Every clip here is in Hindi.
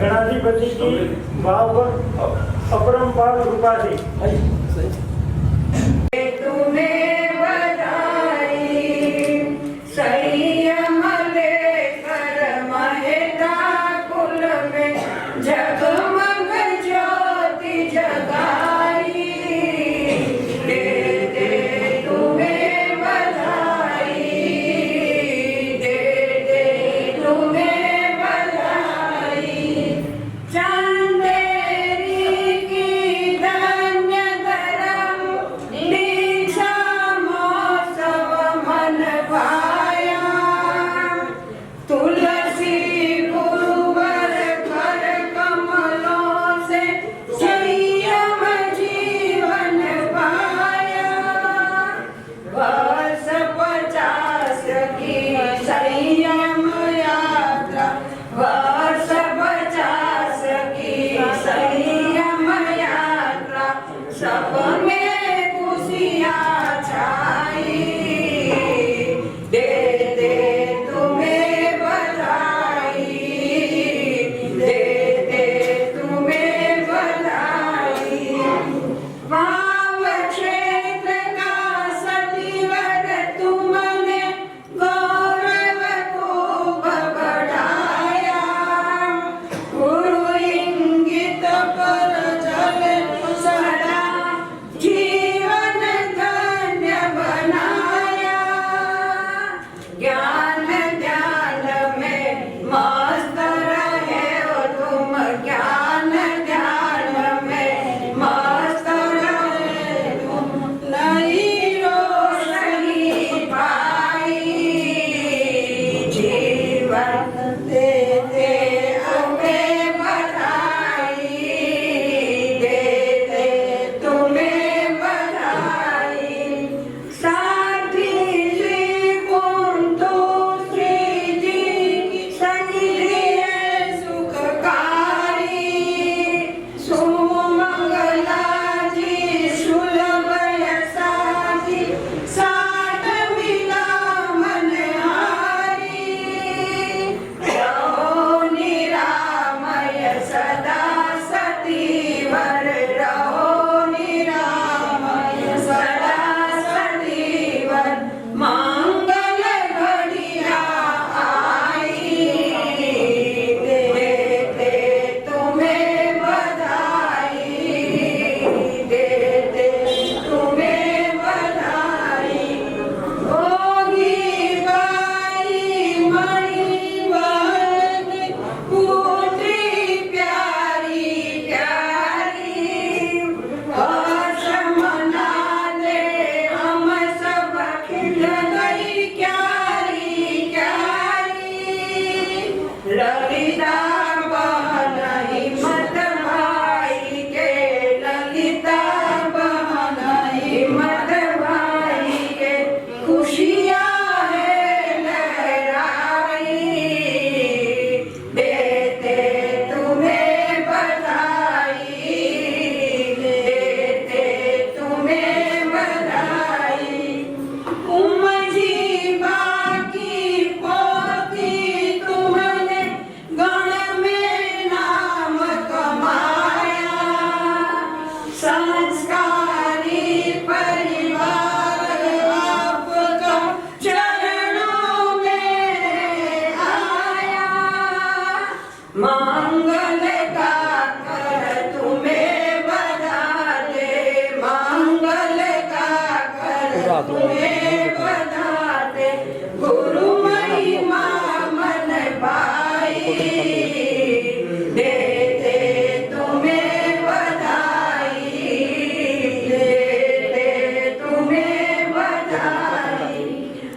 गणाधिपति की भाव अपरंपार कृपा थी।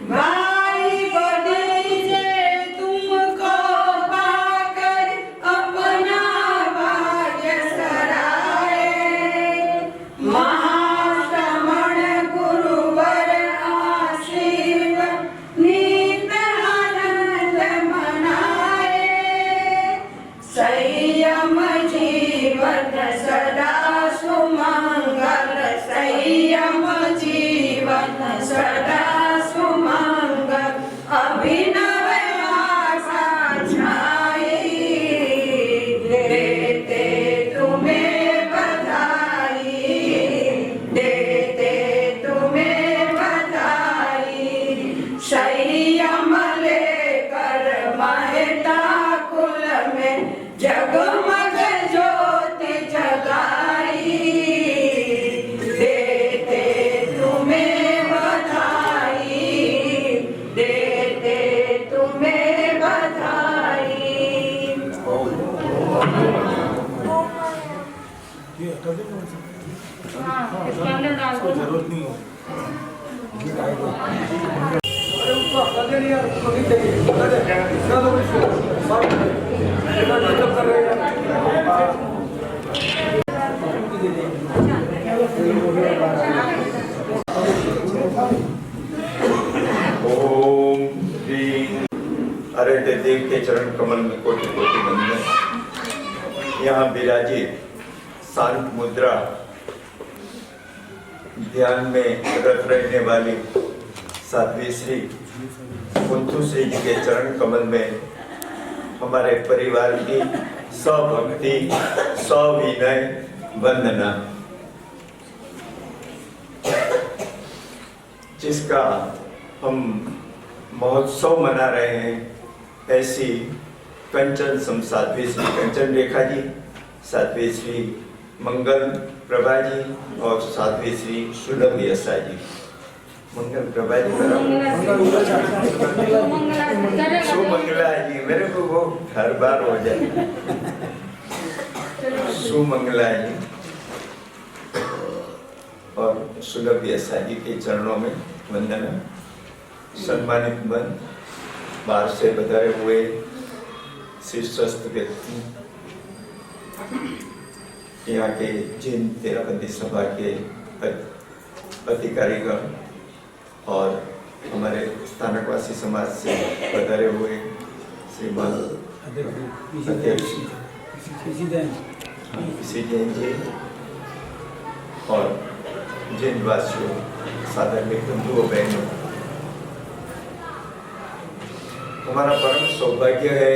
भाई बड़ी जे तुमको पाकर अपना संयम जीवन सदा सुमंगल, संयम जीवन सदा सुमंगल, अभिनव आशा छाई, देते तुम्हें बधाई, देते तुम्हें बधाई। संयम लेकर महता कुल में जगमग ज्योति जगाई, देते तुम्हें बधाई, देते तुम्हें बधाई। जरूरत नहीं ओम ह्रीं आराध्य देव के चरण कमल में कोटि कोटि वंदन। यहाँ विराजित शांत मुद्रा ध्यान में रत रहने वाली साध्वी श्री कुंथू श्री जी के चरण कमल में हमारे परिवार की सभक्ति सविनय वंदना। जिसका हम महोत्सव मना रहे हैं, ऐसी कंचन सम साध्वी श्री कंचन रेखा जी, साध्वी श्री मंगल प्रभा जी और साध्वी श्री सुलभ यशा जी। मंगल प्रभा जी सुमंगला जी, मेरे को वो हर बार हो जाए। सुमंगला जी और सुलभ यशा जी के चरणों में वंदना। सम्मानित बंद, बाहर से बधाए हुए शीर्षस्थ व्यक्ति, यहाँ के जिन तेराबंदी सभा के अधिकारीगण और हमारे स्थानकवासी समाज से पधारे हुए श्रीमान अध्यक्ष किसी जैन जी और जिन वासियों, साधारण बंधुओं बहनों, हमारा परम सौभाग्य है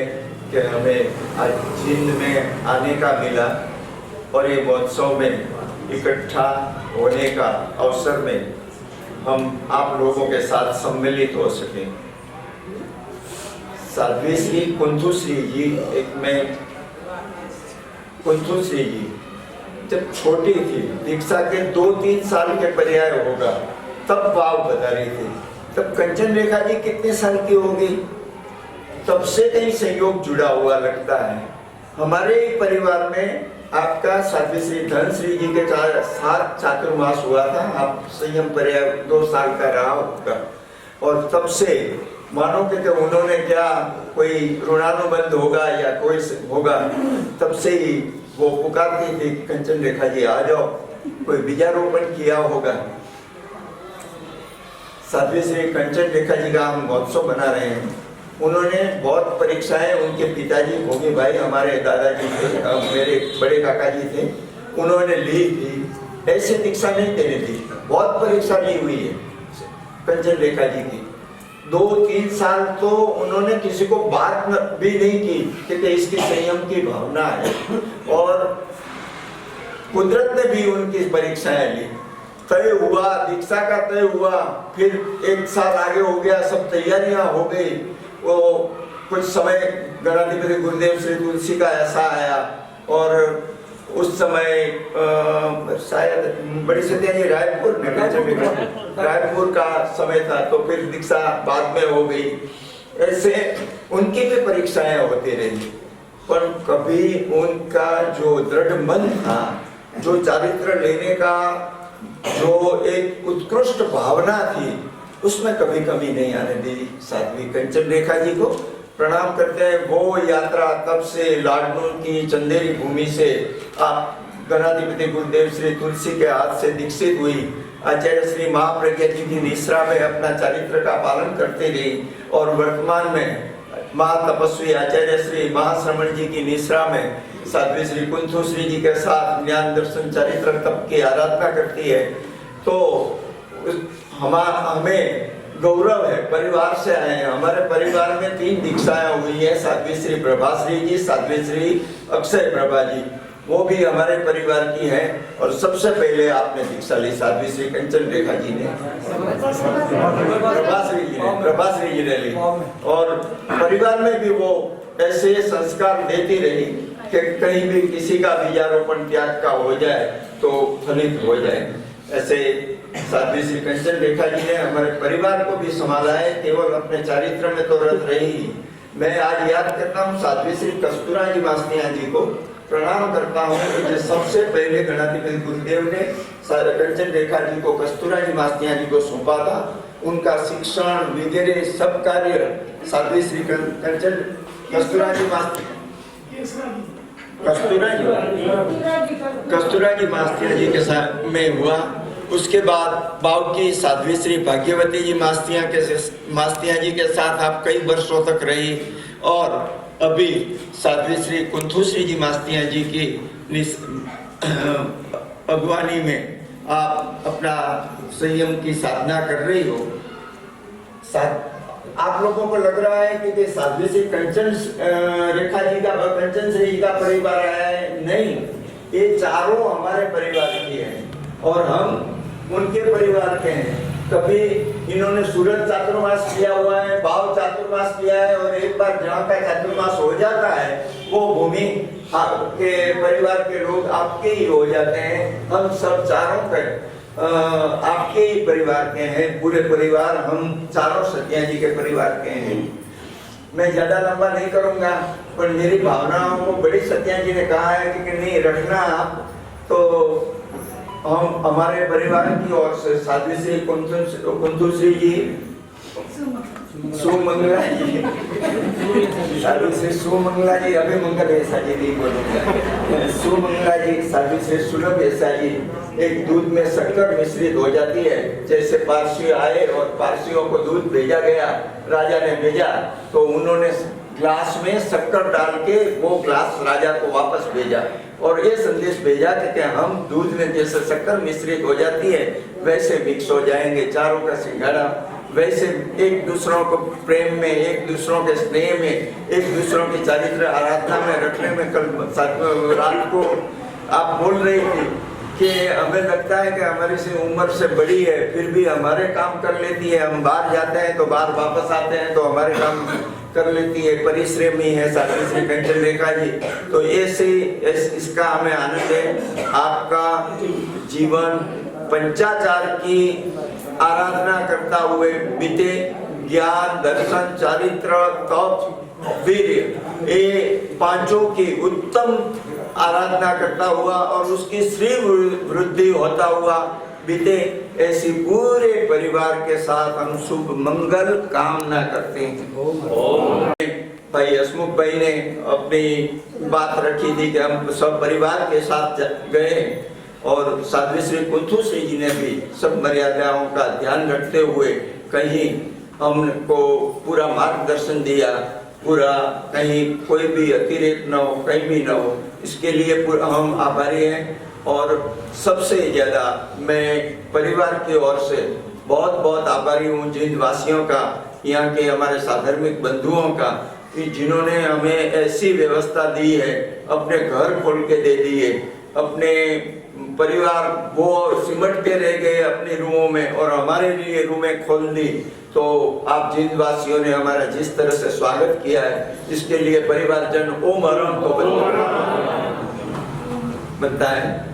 कि हमें आज जिंद में आने का मिला और ये महोत्सव में इकट्ठा होने का अवसर में हम आप लोगों के साथ सम्मिलित हो सके। साध्वी श्री कुंथू श्री जी, एक में कुंथू श्री जी जब छोटी थी, दीक्षा के 2-3 साल के पर्याय होगा, तब भाव बता रही थी। तब कंचन रेखा जी कितने साल की होगी, तब से कहीं संयोग जुड़ा हुआ लगता है। हमारे परिवार में आपका साध्वी श्री धन श्री जी के साथ चातुर्मास हुआ था, आप संयम पर्याय 2 साल का रहा होगा, और तब से मानो कि उन्होंने क्या कोई ऋणानुबंध होगा या कोई होगा, तब से ही वो पुकारती थी कंचन रेखा जी आ जाओ, कोई बीजारोपण किया होगा। साध्वी श्री कंचन रेखा जी का हम महोत्सव मना रहे हैं। उन्होंने बहुत परीक्षाएं, उनके पिताजी भोगी भाई हमारे दादाजी थे, मेरे बड़े काका जी थे, उन्होंने ली थी। ऐसे दीक्षा नहीं देनी थी, बहुत परीक्षा ली हुई है कंचन रेखा जी की। 2-3 साल तो उन्होंने किसी को बात भी नहीं की क्योंकि इसकी संयम की भावना है, और कुदरत ने भी उनकी परीक्षाएं ली। तय हुआ, दीक्षा का तय हुआ, फिर 1 साल आगे हो गया, सब तैयारियां हो गई। वो कुछ समय गणाधिपति गुरुदेव श्री तुलसी का ऐसा आया, और उस समय शायद बड़ी सत्या जी रायपुर का समय था, तो फिर दीक्षा बाद में हो गई। ऐसे उनकी भी परीक्षाएं होती रही, पर कभी उनका जो दृढ़ मन था, जो चारित्र लेने का जो एक उत्कृष्ट भावना थी, उसमें कभी कमी नहीं आने दी। साध्वी कंचन रेखा जी को प्रणाम करते हैं। वो यात्रा तब से लाडनूर की चंदेरी भूमि से आप गणाधिपति गुरुदेव श्री तुलसी के हाथ से दीक्षित हुई, आचार्य श्री महाप्रज्ञा जी की निश्रा में अपना चरित्र का पालन करते रही, और वर्तमान में महातपस्वी आचार्य श्री महाश्रमण जी की निश्रा में साध्वी श्री कुंथू श्री जी के साथ ज्ञान दर्शन चरित्र तप की आराधना करती है, तो हमें गौरव है, परिवार से आए हैं। हमारे परिवार में 3 दीक्षाएं हुई है, साध्वी श्री प्रभाश्री जी, साध्वी श्री अक्षय प्रभा जी, वो भी हमारे परिवार की है। और सबसे पहले आपने दीक्षा ली साध्वी श्री कंचन रेखा जी ने, प्रभाश्री जी ने ली। और परिवार में भी वो ऐसे संस्कार देती रही कि कहीं भी किसी का बीजारोपण त्याग का हो जाए तो फलित हो जाए। ऐसे साध्वी श्री कंचन रेखा जी ने हमारे परिवार को भी संभाला है, केवल अपने चारित्र में तो रत रही। मैं आज याद करता हूँ साध्वी श्री कस्तूरा जी मास्तिया जी को प्रणाम करता हूँ, जो सबसे पहले गणाधिपति गुरुदेव ने कंचन रेखा जी को कस्तूरा जी मास्तिया जी को सौंपा था। उनका शिक्षण वगैरह सब कार्य साध्वी श्री कंचन कस्तूरा जी मास्तिया जी के साथ में हुआ। उसके बाद बाव की साध्वी श्री भाग्यवती जी मास्तिया जी के साथ आप कई वर्षों तक रही। और अभी साध्वी श्री कुंथू श्री जी मास्तिया जी की अगवानी में आप अपना संयम की साधना कर रही हो। आप लोगों को लग रहा है कि साध्वी श्री कंचन रेखा जी का कंचन श्री जी का परिवार आया है, नहीं, ये चारों हमारे परिवार की हैं और हम उनके परिवार के हैं। कभी इन्होंने सूरज चातुर्मास किया हुआ है, भाव चातुर्मास किया है, और एक बार जहाँ का चातुर्मास हो जाता है वो भूमि आपके परिवार के लोग आपके ही हो जाते हैं। हम सब चारों के आपके ही परिवार के हैं, पूरे परिवार हम चारों सतिया जी के परिवार के हैं। मैं ज्यादा लंबा नहीं करूंगा, पर मेरी भावनाओं को बड़ी सतिया जी ने कहा है कि नहीं रखना आप, तो हम हमारे परिवार की ओर से साध्वी श्री कुंथू श्री जी, सुमंगला जी, साध्वी श्री सुमंगला जी, अभी मंगल ऐसा जी नहीं बोलूंगा, सुमंगला जी, साध्वी श्री सुलभ ऐसा जी, एक दूध में शक्कर मिश्रित हो जाती है। जैसे पारसी आए और पारसियों को दूध भेजा गया, राजा ने भेजा तो उन्होंने ग्लास में शक्कर डाल के वो ग्लास राजा को वापस भेजा और ये संदेश भेजा कि हम दूध में जैसे शक्कर मिश्रित हो जाती है वैसे मिक्स हो जाएंगे चारों का सिंगाड़ा, वैसे एक दूसरों को प्रेम में, एक दूसरों के स्नेह में, एक दूसरों की चारित्र आराधना में रखने में। कल रात को आप बोल रही थी कि हमें लगता है कि हमारी से उम्र से बड़ी है फिर भी हमारे काम कर लेती है, हम बाहर जाते हैं तो बाहर वापस आते हैं तो हमारे काम कर लेती है, परिश्रमी है साध्वी श्री कंचन रेखा जी। तो ऐसे इसका हमें आनंद है। आपका जीवन पंचाचार की आराधना करता हुए बीते, ज्ञान दर्शन चारित्र तप वीर्य ये पांचों की उत्तम आराधना करता हुआ और उसकी श्री वृद्धि होता हुआ बीते, ऐसी पूरे परिवार के साथ हम शुभ मंगल कामना करते हैं। भाई हसमुख भाई ने अपनी बात रखी थी कि हम सब परिवार के साथ गए और साध्वी श्री कुंथू श्री जी ने भी सब मर्यादाओं का ध्यान रखते हुए कहीं हमको पूरा मार्गदर्शन दिया, पूरा कहीं कोई भी अतिरेक न हो, कहीं भी न हो, इसके लिए हम आभारी हैं। और सबसे ज्यादा मैं परिवार की ओर से बहुत बहुत आभारी हूँ जिन वासियों का, यहाँ के हमारे साधर्मिक बंधुओं का, जिन्होंने हमें ऐसी व्यवस्था दी है, अपने घर खोल के दे दिए, अपने परिवार वो सिमट के रह गए अपने रूमों में और हमारे लिए रूमें खोल दी। तो आप जिन वासियों ने हमारा जिस तरह से स्वागत किया है इसके लिए परिवारजन ओम हरम को बनता है।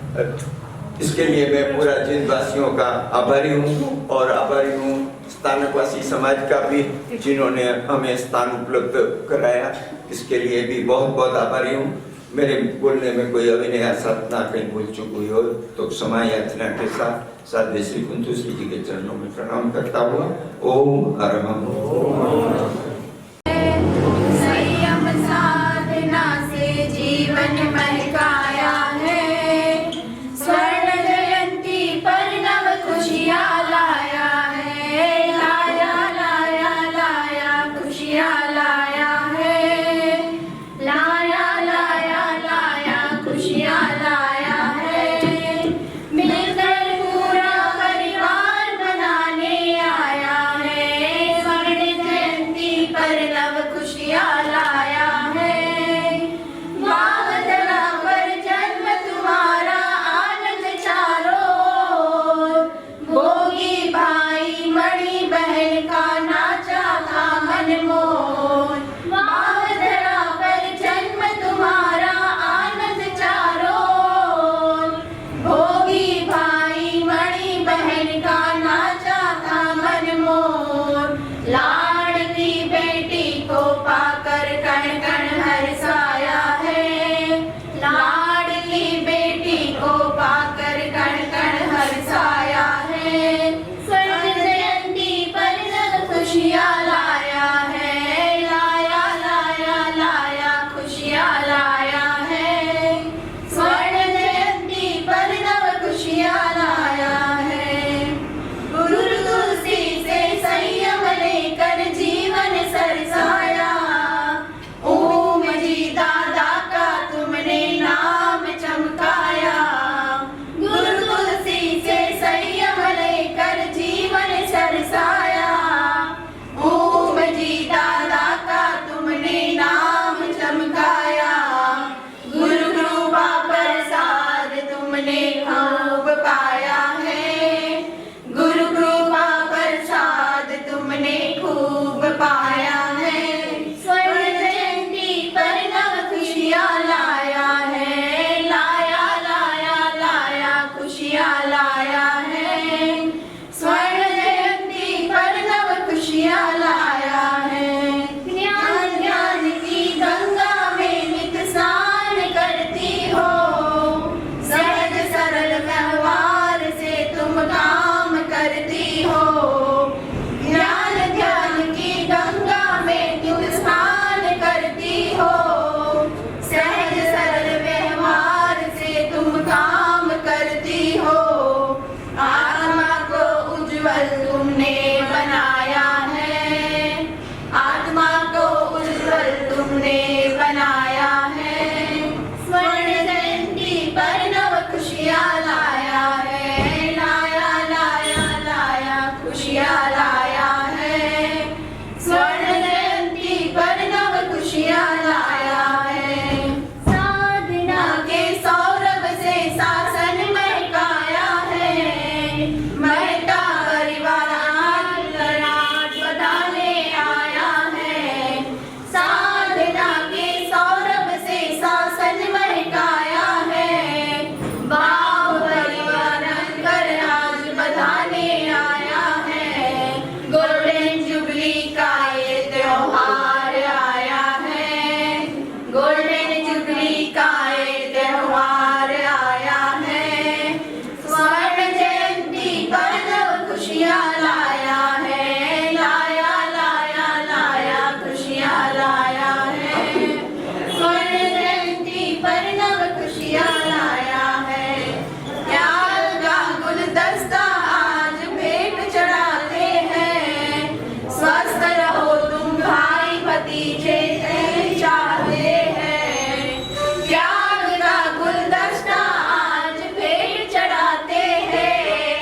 इसके लिए मैं पूरा जिन वासियों का आभारी हूँ और आभारी हूँ स्थानकवासी समाज का भी जिन्होंने हमें स्थान उपलब्ध कराया, इसके लिए भी बहुत बहुत आभारी हूँ। मेरे बोलने में कोई अभिनय साधना कहीं भूल चुक हुई हो तो क्षमा याचना के साथ साध्वी श्री कुंथू श्री जी के चरणों में प्रणाम करता हुआ ओम हरम। संयम साधना से जीवन महकाया है, स्वर्ण जयंती पर नव खुशियाँ लाया है, लाया लाया लाया खुशियाँ लाया है। तुमने खूब पाया है, गुरु कृपा प्रसाद तुमने खूब पाया है। स्वर्ण जयंती पर नव खुशियाँ लाया है, लाया लाया लाया खुशियाँ लाया है। स्वर्ण जयंती पर नव खुशियाँ लाया है। ज्ञान ज्ञान की गंगा में नित स्नान करती हो, सहज सरल व्यवहार से तुम काम करती हो। ज्ञान ज्ञान की गंगा में तुम स्नान करती हो, सहज सरल व्यवहार से तुम काम करती हो। आत्मा को उज्जवल तुमने बनाया है, आत्मा को उज्जवल तुमने बनाया है। स्वर्ण जयंती पर नव खुशियाँ लाया है, लाया लाया लाया खुशियाँ लाया है। स्वर्ण जयंती पर नव खुशियाँ लाया है। साधना के सौरभ से शासन महकाया है, महता परिवार आज बधाने आया है। साधना के सौरभ से शासन महकाया है, भाव परिवार आज बधाने आया है। गोल्डन जुबली का ये त्योहार आया है, गोल्डन जुबली का ये त्योहार आया है। स्वर्ण जयंती पर नव खुशियाँ लाया है, लाया लाया लाया खुशियाँ लाया है। स्वर्ण जयंती पर नव खुशियाँ लाया है। प्यार का गुलदस्ता आज भेंट चढ़ाते हैं, स्वस्थ रहो तुम भाई भतीजे चाहते हैं। प्यार का गुलदस्ता आज भेंट चढ़ाते हैं,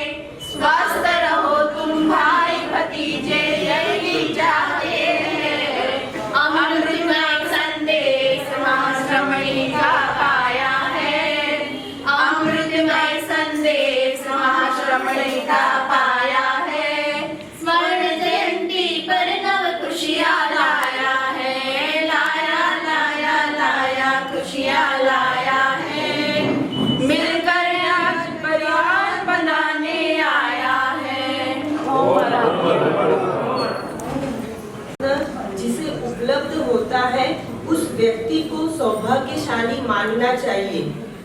स्वस्थ रहो तुम भाई भतीजे यही चाहते हैं। अमृतमय संदेश माँ श्रमणी का पाया है, अमृतमय संदेश माँ श्रमणी का पाया है। स्वर्ण जयंती पर नव खुशियाँ लाया है, लाया लाया लाया खुशियाँ लाया है। मिलकर आज परिवार बनाने आया है। जिसे उपलब्ध होता है उस व्यक्ति को सौभाग्यशाली मानना चाहिए।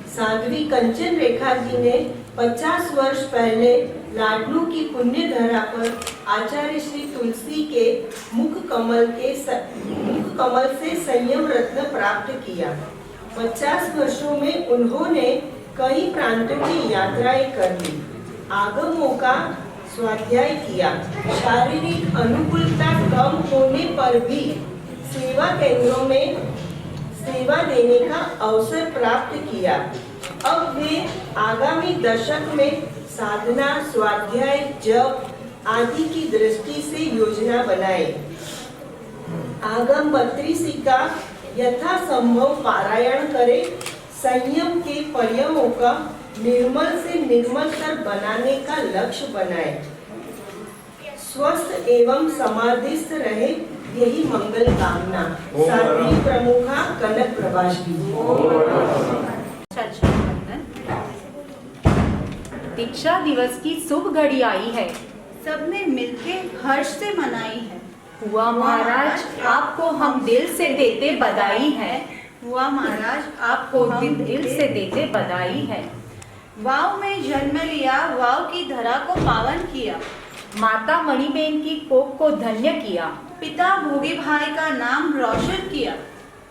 साध्वी कंचन रेखा जी ने 50 वर्ष पहले लाडनू की पुण्य धरा पर आचार्य श्री तुलसी के मुख कमल से संयम रत्न प्राप्त किया। 50 वर्षों में उन्होंने कई प्रांतों की यात्राएं कर ली, आगमों का स्वाध्याय किया। शारीरिक अनुकूलता कम होने पर भी सेवा केंद्रों में सेवा देने का अवसर प्राप्त किया। अब वे आगामी दशक में साधना, स्वाध्याय, जप आदि की दृष्टि से योजना बनाए। आगम 32 का यथासंभव पारायण करे, संयम के पर्यायों का निर्मल से निर्मलतर बनाने का लक्ष्य बनाए, स्वस्थ एवं समाधिस्थ रहे, यही मंगल कामना। साध्वी प्रमुखा कनक प्रभाषी। दीक्षा दिवस की शुभ घड़ी आई है, सबने मिलके हर्ष से मनाई है। हुआ महाराज आपको हम दिल से देते बधाई है, हुआ महाराज आपको दिल से देते बधाई है। वाव में जन्म लिया, वाव की धरा को पावन किया, माता मणिबेन की कोख को धन्य किया, पिता भोगी भाई का नाम रोशन किया।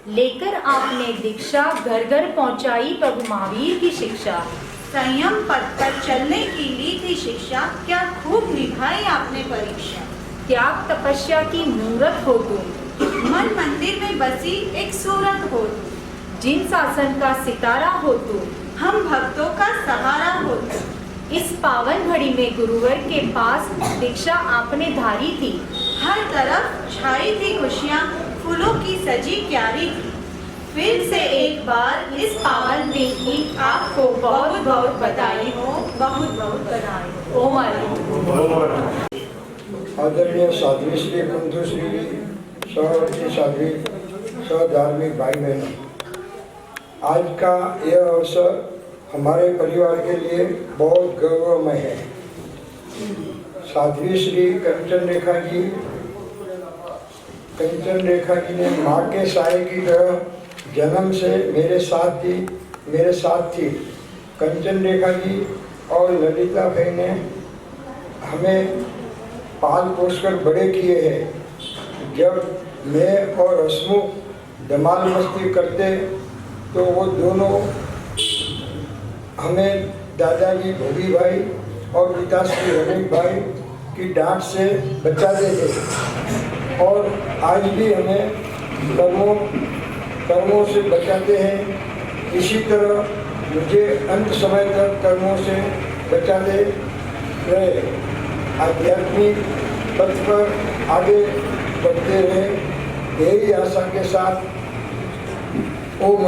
लेकर आपने दीक्षा घर घर पहुंचाई प्रभु महावीर की शिक्षा। संयम पथ पर चलने की ली थी शिक्षा, क्या खूब निभाई आपने परीक्षा। त्याग तपस्या की मूरत हो तुम, मन मंदिर में बसी एक सूरत हो तुम। जिन शासन का सितारा हो तुम, हम भक्तों का सहारा हो तुम। इस पावन घड़ी में गुरुवर के पास दीक्षा आपने धारी थी। हर तरफ छाई थी खुशियाँ, फूलों की सजी क्यारी थी। फिर से एक बार इस पावन दिन की आपको बहुत बहुत बधाई हो, बहुत बहुत बधाई हो। ओम हरि। आदरणीय साध्वी श्री बंधु श्री सहवर्ती साध्वी धार्मिक भाई बहनों, आज का यह अवसर हमारे परिवार के लिए बहुत गौरवमय है। साध्वी श्री कंचन रेखा जी ने माँ के साए की तरह जन्म से मेरे साथ थी। कंचन रेखा जी और ललिता भाई ने हमें पाल पोस कर बड़े किए हैं। जब मैं और हसमुख धमाल मस्ती करते तो वो दोनों हमें दादाजी भोगी भाई और पिताश्री रमेश भाई की डांट से बचाते थे और आज भी हमें कर्मों से बचाते हैं। इसी तरह मुझे अंत समय तक कर्मों से बचाते रहे, आध्यात्मिक पथ पर आगे बढ़ते रहे, यही आशा के साथ ओम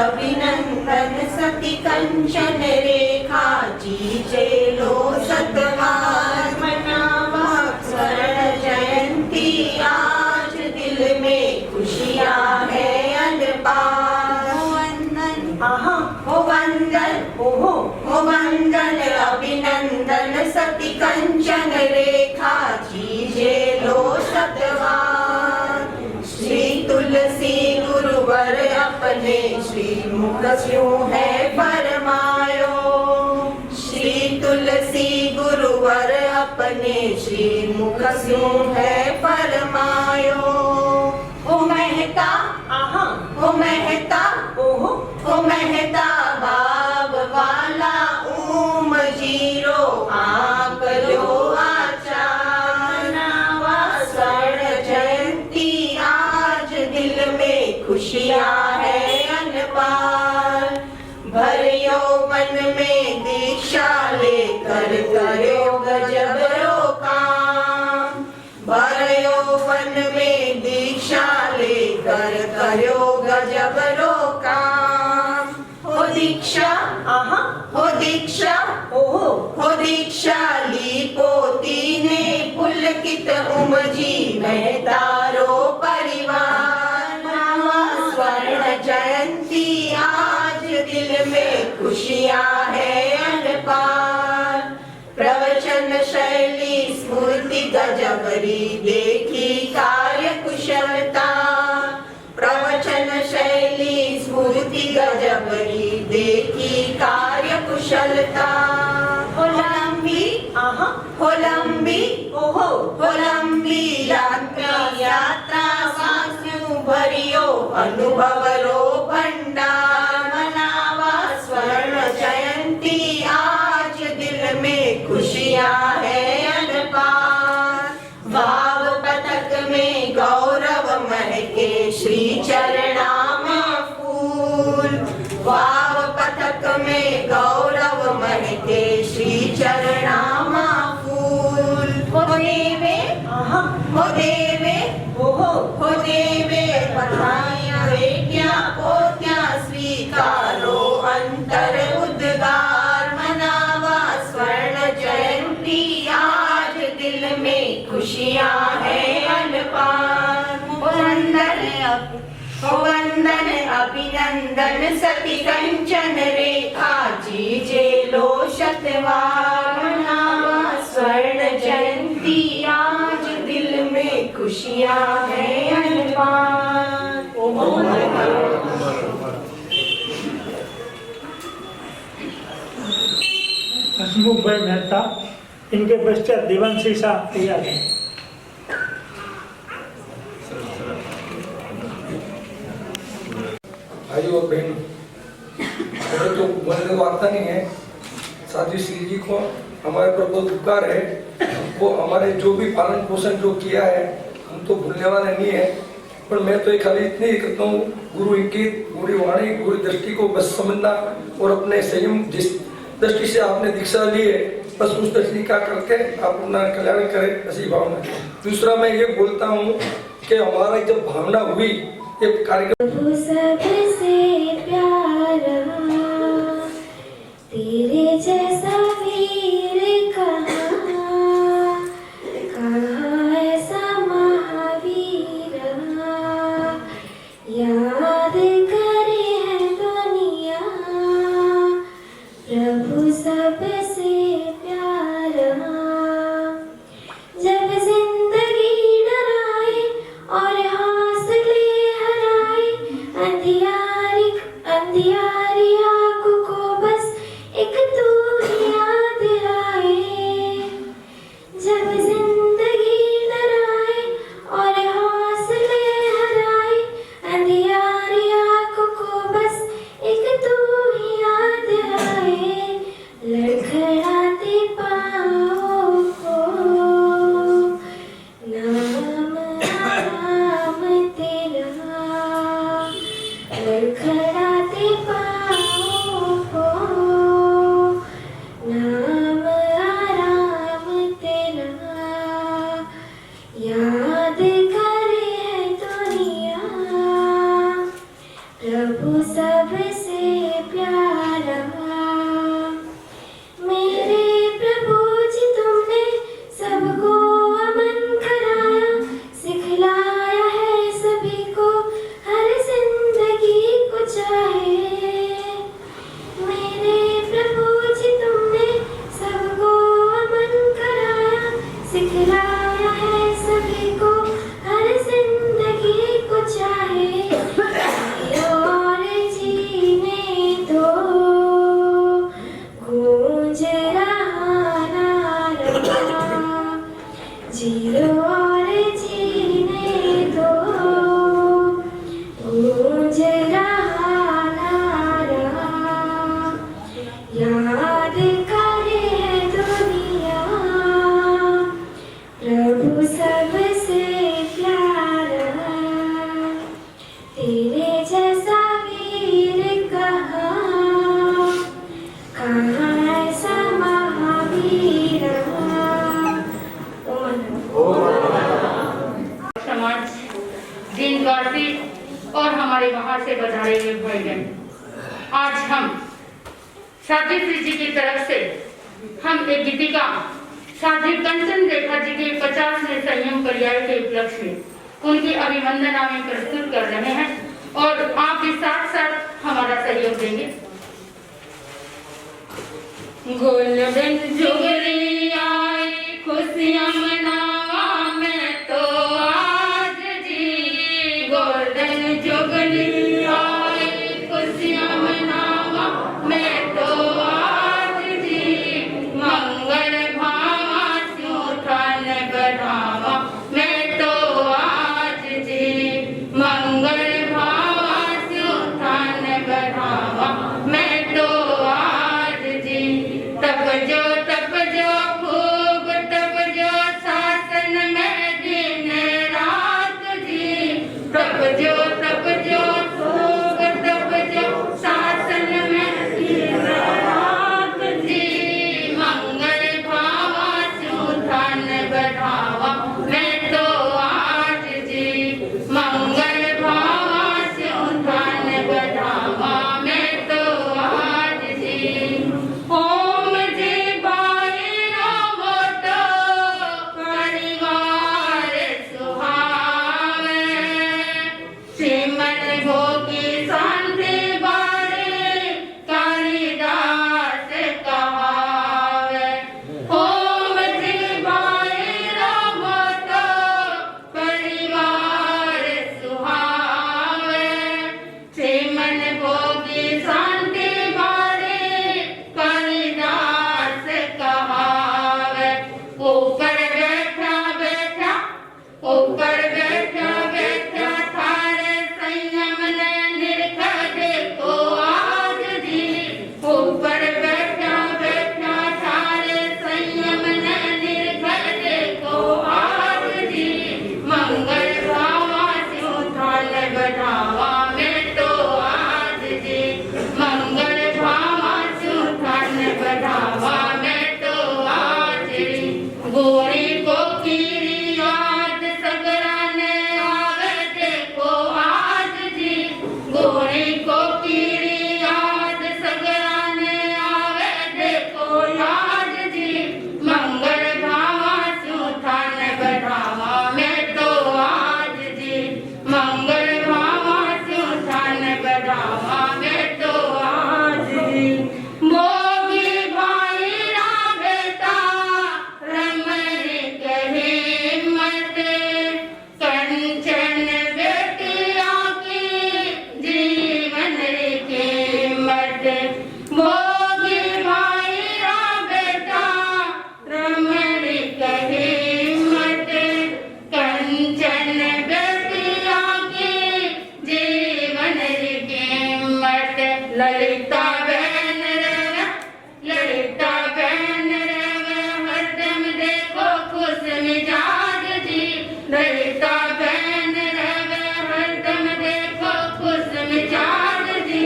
अभिनंदन सती कंचन रेखा जी चेलो सतवार मनावा स्वर्ण जयंती आज दिल में खुशियाँ है अनपार। हो वंदन अभिनंदन सती कंचन रेखा जी चेलो सतवार। श्री तुलसी गुरुवर अपने श्री मुख स्यों है फरमायो। श्री तुलसी गुरुवर अपने श्री मुख स्यों है फरमायो। ओ महता बाब वाला ऊम जीरो आंक लो आचार। मनावा स्वर्ण जयंती आज दिल में खुशियाँ है अनपार। भर यौवन में दीक्षा लेकर करो गजबरो काम। भर यौवन में दीक्षा लेकर करो गजबरो काम। हो दीक्षा ली पोती ने पुलकित उमजी महतारो परिवार। नवा स्वर्ण जयंती आज दिल में खुशियाँ है अनपार। प्रवचन शैली स्फूर्ति गजबरी देखी कार्य कुशलता। प्रवचन शैली स्फूर्ति गजबरी देखी कार्य कुशलता। हो लंबी यात्रा वास्यु भरियो अनुभव रो भंडार। मनावा स्वर्ण जयंती आज दिल में खुशियाँ है अनपार। वाव पथक में गौरव महके श्री चरणामा फूल। वाव पथक में गौरव महके श्री चरणामा फूल। हो देवे बधाइयाँ बेटियाँ पोतियाँ स्वीकारो अंतर उद्गार। मनावा स्वर्ण जयंती आज दिल में खुशियाँ है अनपार। वंदन अभिनंदन सती कंचन रेखा जी चेलो शतवार। मनावा स्वर्ण जयंती आज दिल में खुशियाँ है अनपार। ओम हसमुख भाई मेहता, इनके पश्चात देवांशी साहब तैयार हैं। भाई और बहन, मुझे तो बोलने को आता नहीं है। साध्वी श्री जी को हमारे पर बहुत उपकार है। वो हमारे जो भी पालन पोषण जो किया है हम तो भूलने वाले नहीं है। पर मैं तो एक खाली इतनी ही करता हूँ, गुरु इंकित, गुरु वाणी, गुरु दृष्टि को बस समझना और अपने संयम जिस दृष्टि से आपने दीक्षा ली है बस उस दृष्टि का करके आप अपना कल्याण करें, ऐसी भावना। दूसरा मैं ये बोलता हूँ कि हमारा जब भावना हुई एक कार्यक्रम प्रभु सबसे प्यारा, तेरे जैसा वीर कहाँ, कहाँ ऐसा महावीर, याद करे है दुनिया, प्रभु सबसे प्यारा। जब जिंदगी डराए और हौसले हराए, अंधियारी अंधियारी आंखों को बस एक तू ही याद आए। जब जिंदगी डराए और हौसले हराए, अंधियारी आंखों को बस एक तू ही याद आए। लड़खड़ाते पाँवों को नाम आराम तेरा, लड़खड़ाते पाँवों को नाम आराम तेरा, याद करे है दुनिया, प्रभु सबसे प्यारा। मेरे प्रभु जी तुमने सबको अमन कराया, सिखलाया है सभी को हर जिंदगी को चाहे। मेरे प्रभु जी तुमने सबको अमन कराया, सिखलाया है सभी को हर जिंदगी को चाहे। और जीने दो, गूंज रहा नारा, जियो और जीने दो, गूंज रहा नारा, याद करे है दुनिया, प्रभु सबसे प्यारा। तेरे जैसा वीर कहाँ, कहाँ ऐसा महावीर। समाज दीनवासी और हमारे वहां से बधाए हुए भाईबहन, आज हम साध्वी श्री जी की तरफ से हम एक गीतिका साध्वी कंचन रेखा जी के 50वें संयम पर्याय के उपलक्ष्य में उनकी अभिवंदना में प्रस्तुत कर रहे हैं और आप भी साथ साथ हमारा सहयोग देंगे। गोल्डन जुबली आई खुशियां मनावा मैं तो आज जी, गोल्डन जुबली आई खुशियां मनावा मैं तो आज जी, मंगल भावा सुठान बढ़ावा मैं तो आज जी, मंगल भावा सुठान बढ़ावा मैं तो आज जी। तप जो ललिता बहन रवे, ललिता बहन रवे, हरदम देखो खुश मिजाज जी। ललिता बहन रवे, हरदम देखो खुश मिजाज जी।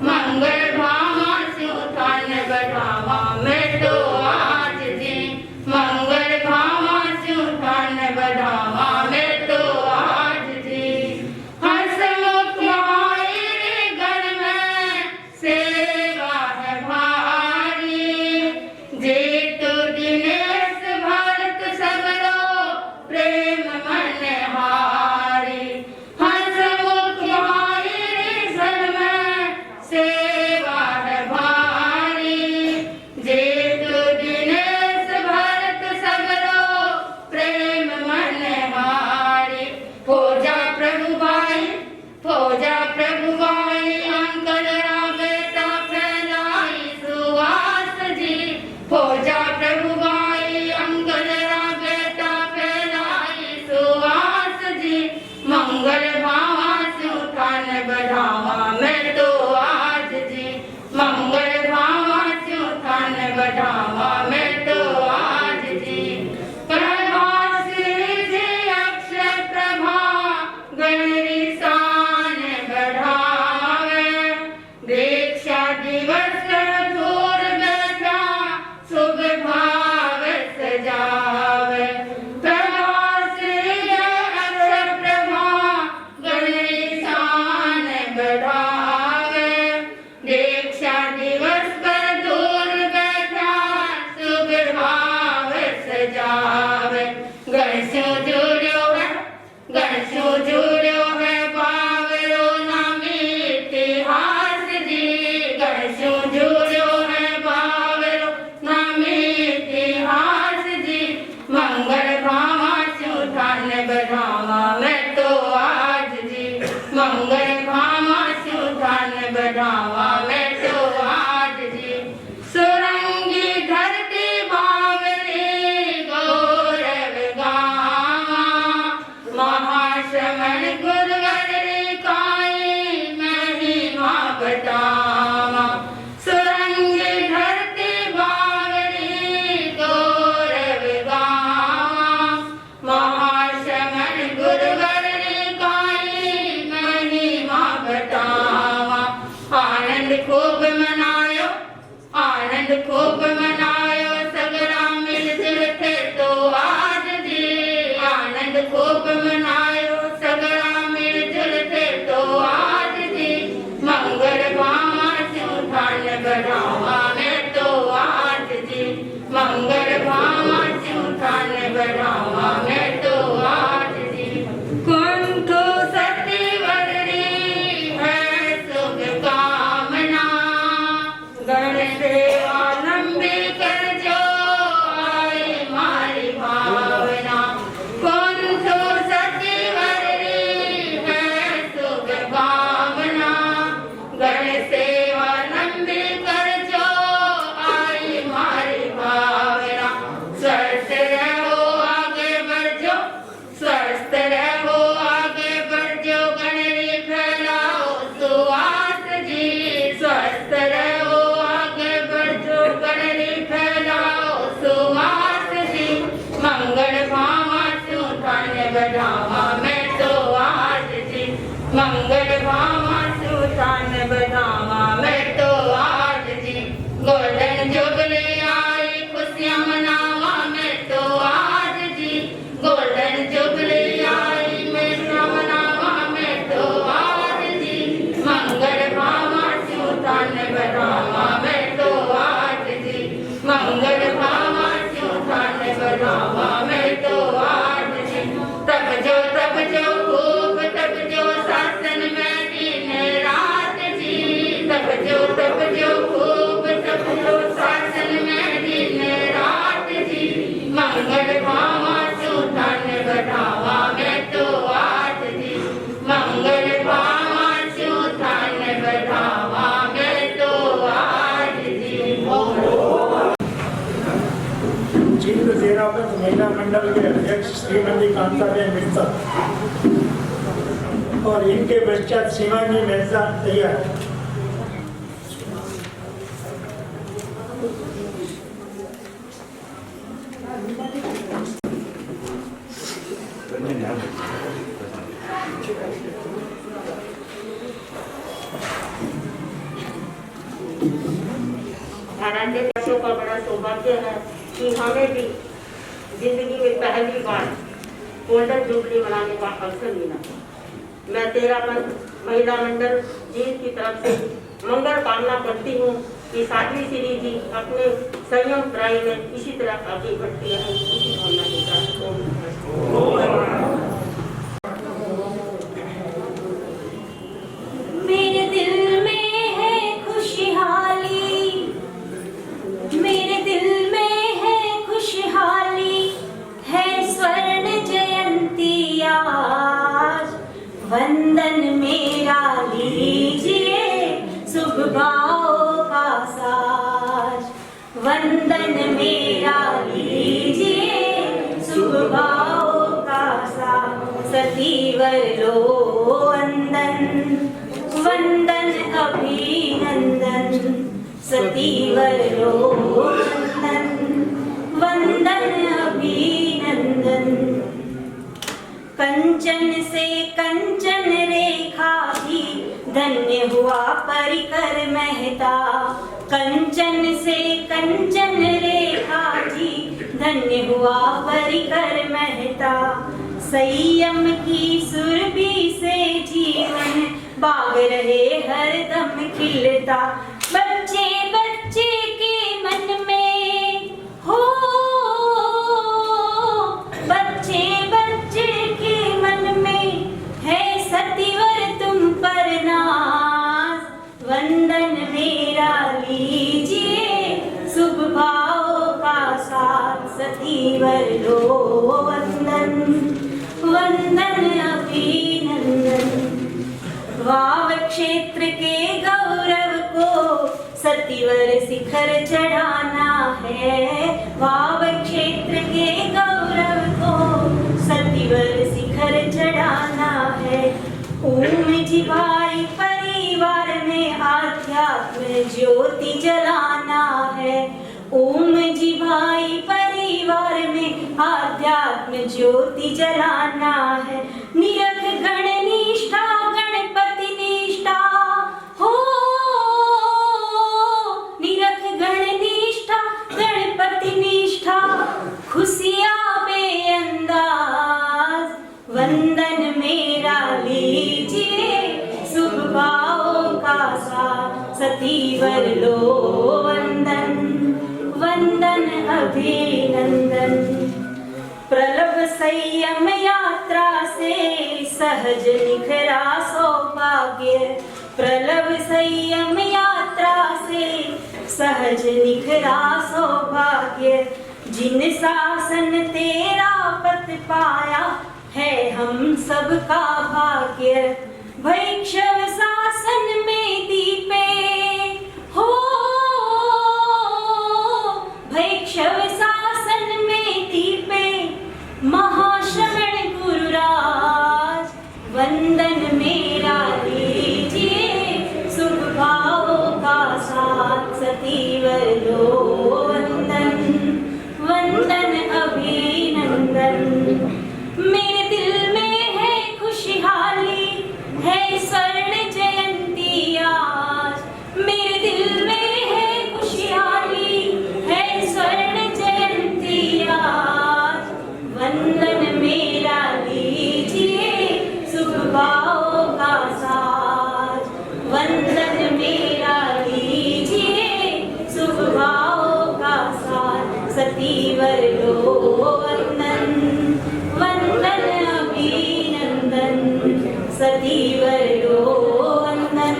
मंगल भामा स्यों थान बढ़ावा मैं तो आज जी। मंगल भामा स्यों थान बढ़ावा मैं तो आज जी। हंसमुख माये घर में सेवा है भारी, जेतु दिनेश भरत सबरो प्रेम मन हारी। हंसमुख माये घर में सेवा है भारी, जेतु दिनेश भरत सबरो प्रेम मन हारी। फौजा प्रभुबाई, फौजा प्रभुबाई, अंकल बेटा फैलाई सुवास जी। फौजा प्रभुबाई, अंकल बेटा फैलाई सुवास जी। मंगल भावा स्यों थान बढ़ावा मैं तो आज जी। मंगल भावा स्यों थान बढ़ावा मैं तो आज जी। प्रभासी जी अक्षय प्रभा गणरी शान बढ़ावे, दीक्षा दिवस धूर बैठा शुभ भाव सजावे। प्रभासी जी अक्षय प्रभा गणरी शान बढ़ावे, दीक्षा दिवस पर दूर बैठा शुभ भाव सजावे। गण स्यों जुड़्यो है, गण स्यों जुड़्यो है बावरो नामी इतिहास जी। गण स्यों जुड़्यो है बावरो नामी इतिहास जी। मंगल भावा स्यों थान बढ़ावा मैं तो आज जी। मंगल भावा स्यों थान बढ़ावा मैं तो आज जी। सुरंगी धरती बावरी गौरव गावा, महाश्रमण गुरुवर काई महिमा बतावा। सुरंगी धरती बावरी गौरव गावा, महाश्रमण गुरुवर काई महिमा बतावा। आनंद खूब मनायो, आनंद खूब मनायो, सगरा मिलजुल थे तो आज जी। आनंद खूब मनायो, सगरा मिलजुल थे तो आज जी। मंगल भामा स्यों थान बढ़ावा मैं तो आज जी। मंगल भामा स्यों थान बढ़ावा मैं तो आज जी। कुंठो सती वररी है शुभ कामना, गण सेवा लंबी कर जो आई मारी भावना। कुंठो सती वररी है शुभ कामना, गण सेवा लंबी कर जो आई मारी भावना। स्वस्थ रहो आगे बढ़ो, स्वस्थ रहो आगे बढ़ो, गणरी फैलाओ सुवास जी। स्वस्थ रहो आगे बढ़ो, गणरी फैलाओ सुवास जी। मंगल भावा स्यों थान बढ़ावा मैं तो आज जी। मंगल भावा स्यों थान बढ़ावा मैं तो आज जी। गोल्डन जुबली आई खुशियां मनावा मैं तो आज जी। गोल्डन जुबली आई खुशियां मनावा मैं तो आज जी। मंगल भावा स्यों थान बढ़ावा मैं तो आज जी। मंगल भावा स्यों थान बढ़ावा मैं तो आज जी। तब जो खूब तब जो शासन में दिन रात जी। तब जो खूब तब जो शासन में दिन रात जी। मंगल भावा स्यों थान बढ़ावा मैं तो आज जी। मंगल भावा स्यों थान बढ़ावा मैं तो आज जी। जींद जेरावत महिला मंडल के अध्यक्ष श्रीमती कांताबेन मित्तल और इनके पश्चात शिवानी मिर्जा तैयार। धनाढ्य बच्चों का बड़ा सौभाग्य है कि हमें भी जिंदगी में पहली बार गोल्डन जुबली मनाने का अवसर मिला। मैं 13 पंथ महिला मंडल जीत की तरफ से मंगल कामना करती हूँ कि साध्वी श्री जी अपने संयम त्राई में इसी तरह आगे बढ़ती है, इसी भावना के साथ। मेरे दिल में है खुशहाली, मेरे दिल में है खुशहाली, है स्वर्ण जयंती आज, वंदन मेरा लीजिए शुभ भाव का साज, वंदन मेरा लीजिए शुभ भाव का साज, सतीवर लो वंदन, वंदन अभिनंदन, सतीवर लो वंदन, वंदन अभिनंदन। कंचन से कंचन रेखा की धन्य हुआ परिकर महता, कंचन से कंचन रेखा की धन्य हुआ परिकर महता, संयम की सुरभि से जीवन बाग रहे हरदम खिलता, बच्चे बच्चे के मन में हो, बच्चे बच्चे के मन में है सतीवर तुम पर नाज, वंदन मेरा लीजिए शुभ भाव का साथ, सतीवर लो वंदन, वंदन अभिनंदन। वाव क्षेत्र के गौरव को सतीवर शिखर चढ़ाना है, वाव क्षेत्र के गौरव को सतीवर शिखर चढ़ाना है, ओम जी भाई परिवार में आध्यात्म ज्योति जलाना है, ओम जी भाई परिवार में आध्यात्म ज्योति जलाना है, निरख गण निष्ठा गणपति निष्ठा हो, निरख गण निष्ठा गणपति निष्ठा, खुशियाँ बेअंदाज, वंदन मेरा लीजिए शुभ भाव का साथ, सतीवर लो वंदन, वंदन अभिनंदन। प्रलभ संयम यात्रा से सहज निखरा सौभाग्य, प्रलभ संयम यात्रा से सहज निखरा सौभाग्य, जिन शासन तेरा पथ पाया है हम सबका भाग्य, वैष्णव शासन में दीपे हो, वैष्णव शासन में दीपे महाश्रवण गुरुराज, वंदन मेरा लीजिए शुभ भाव का साथ, सतीवर लो वंदन, वंदन अभिनंदन। मेरे दिल में है खुशहाली, है स्वर्ण जयंती आज, मेरे दिल में है खुशहाली, है स्वर्ण जयंती आज, वंदन मेरा लीजिए शुभ भाव का साज, वंदन मेरा लीजिए शुभ भाव का साज, सतीवर लो वंदन, वंदन अभिनंदन, सतीवर लो वंदन,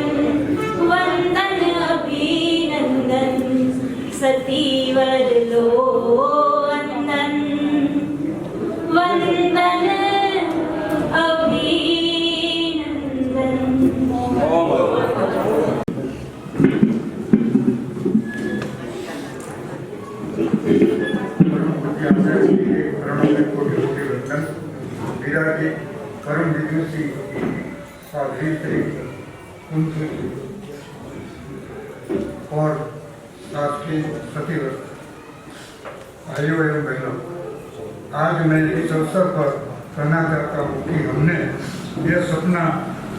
वंदन अभिनंदन, सतीवर लो वंदन, वंदन अभिनंदन। विराजी करुण विदुषी सावित्री कुंती और शासकीय सतीवर भाइयों एवं बहनों, आज मैं इस अवसर पर करना चाहता हूँ कि हमने यह सपना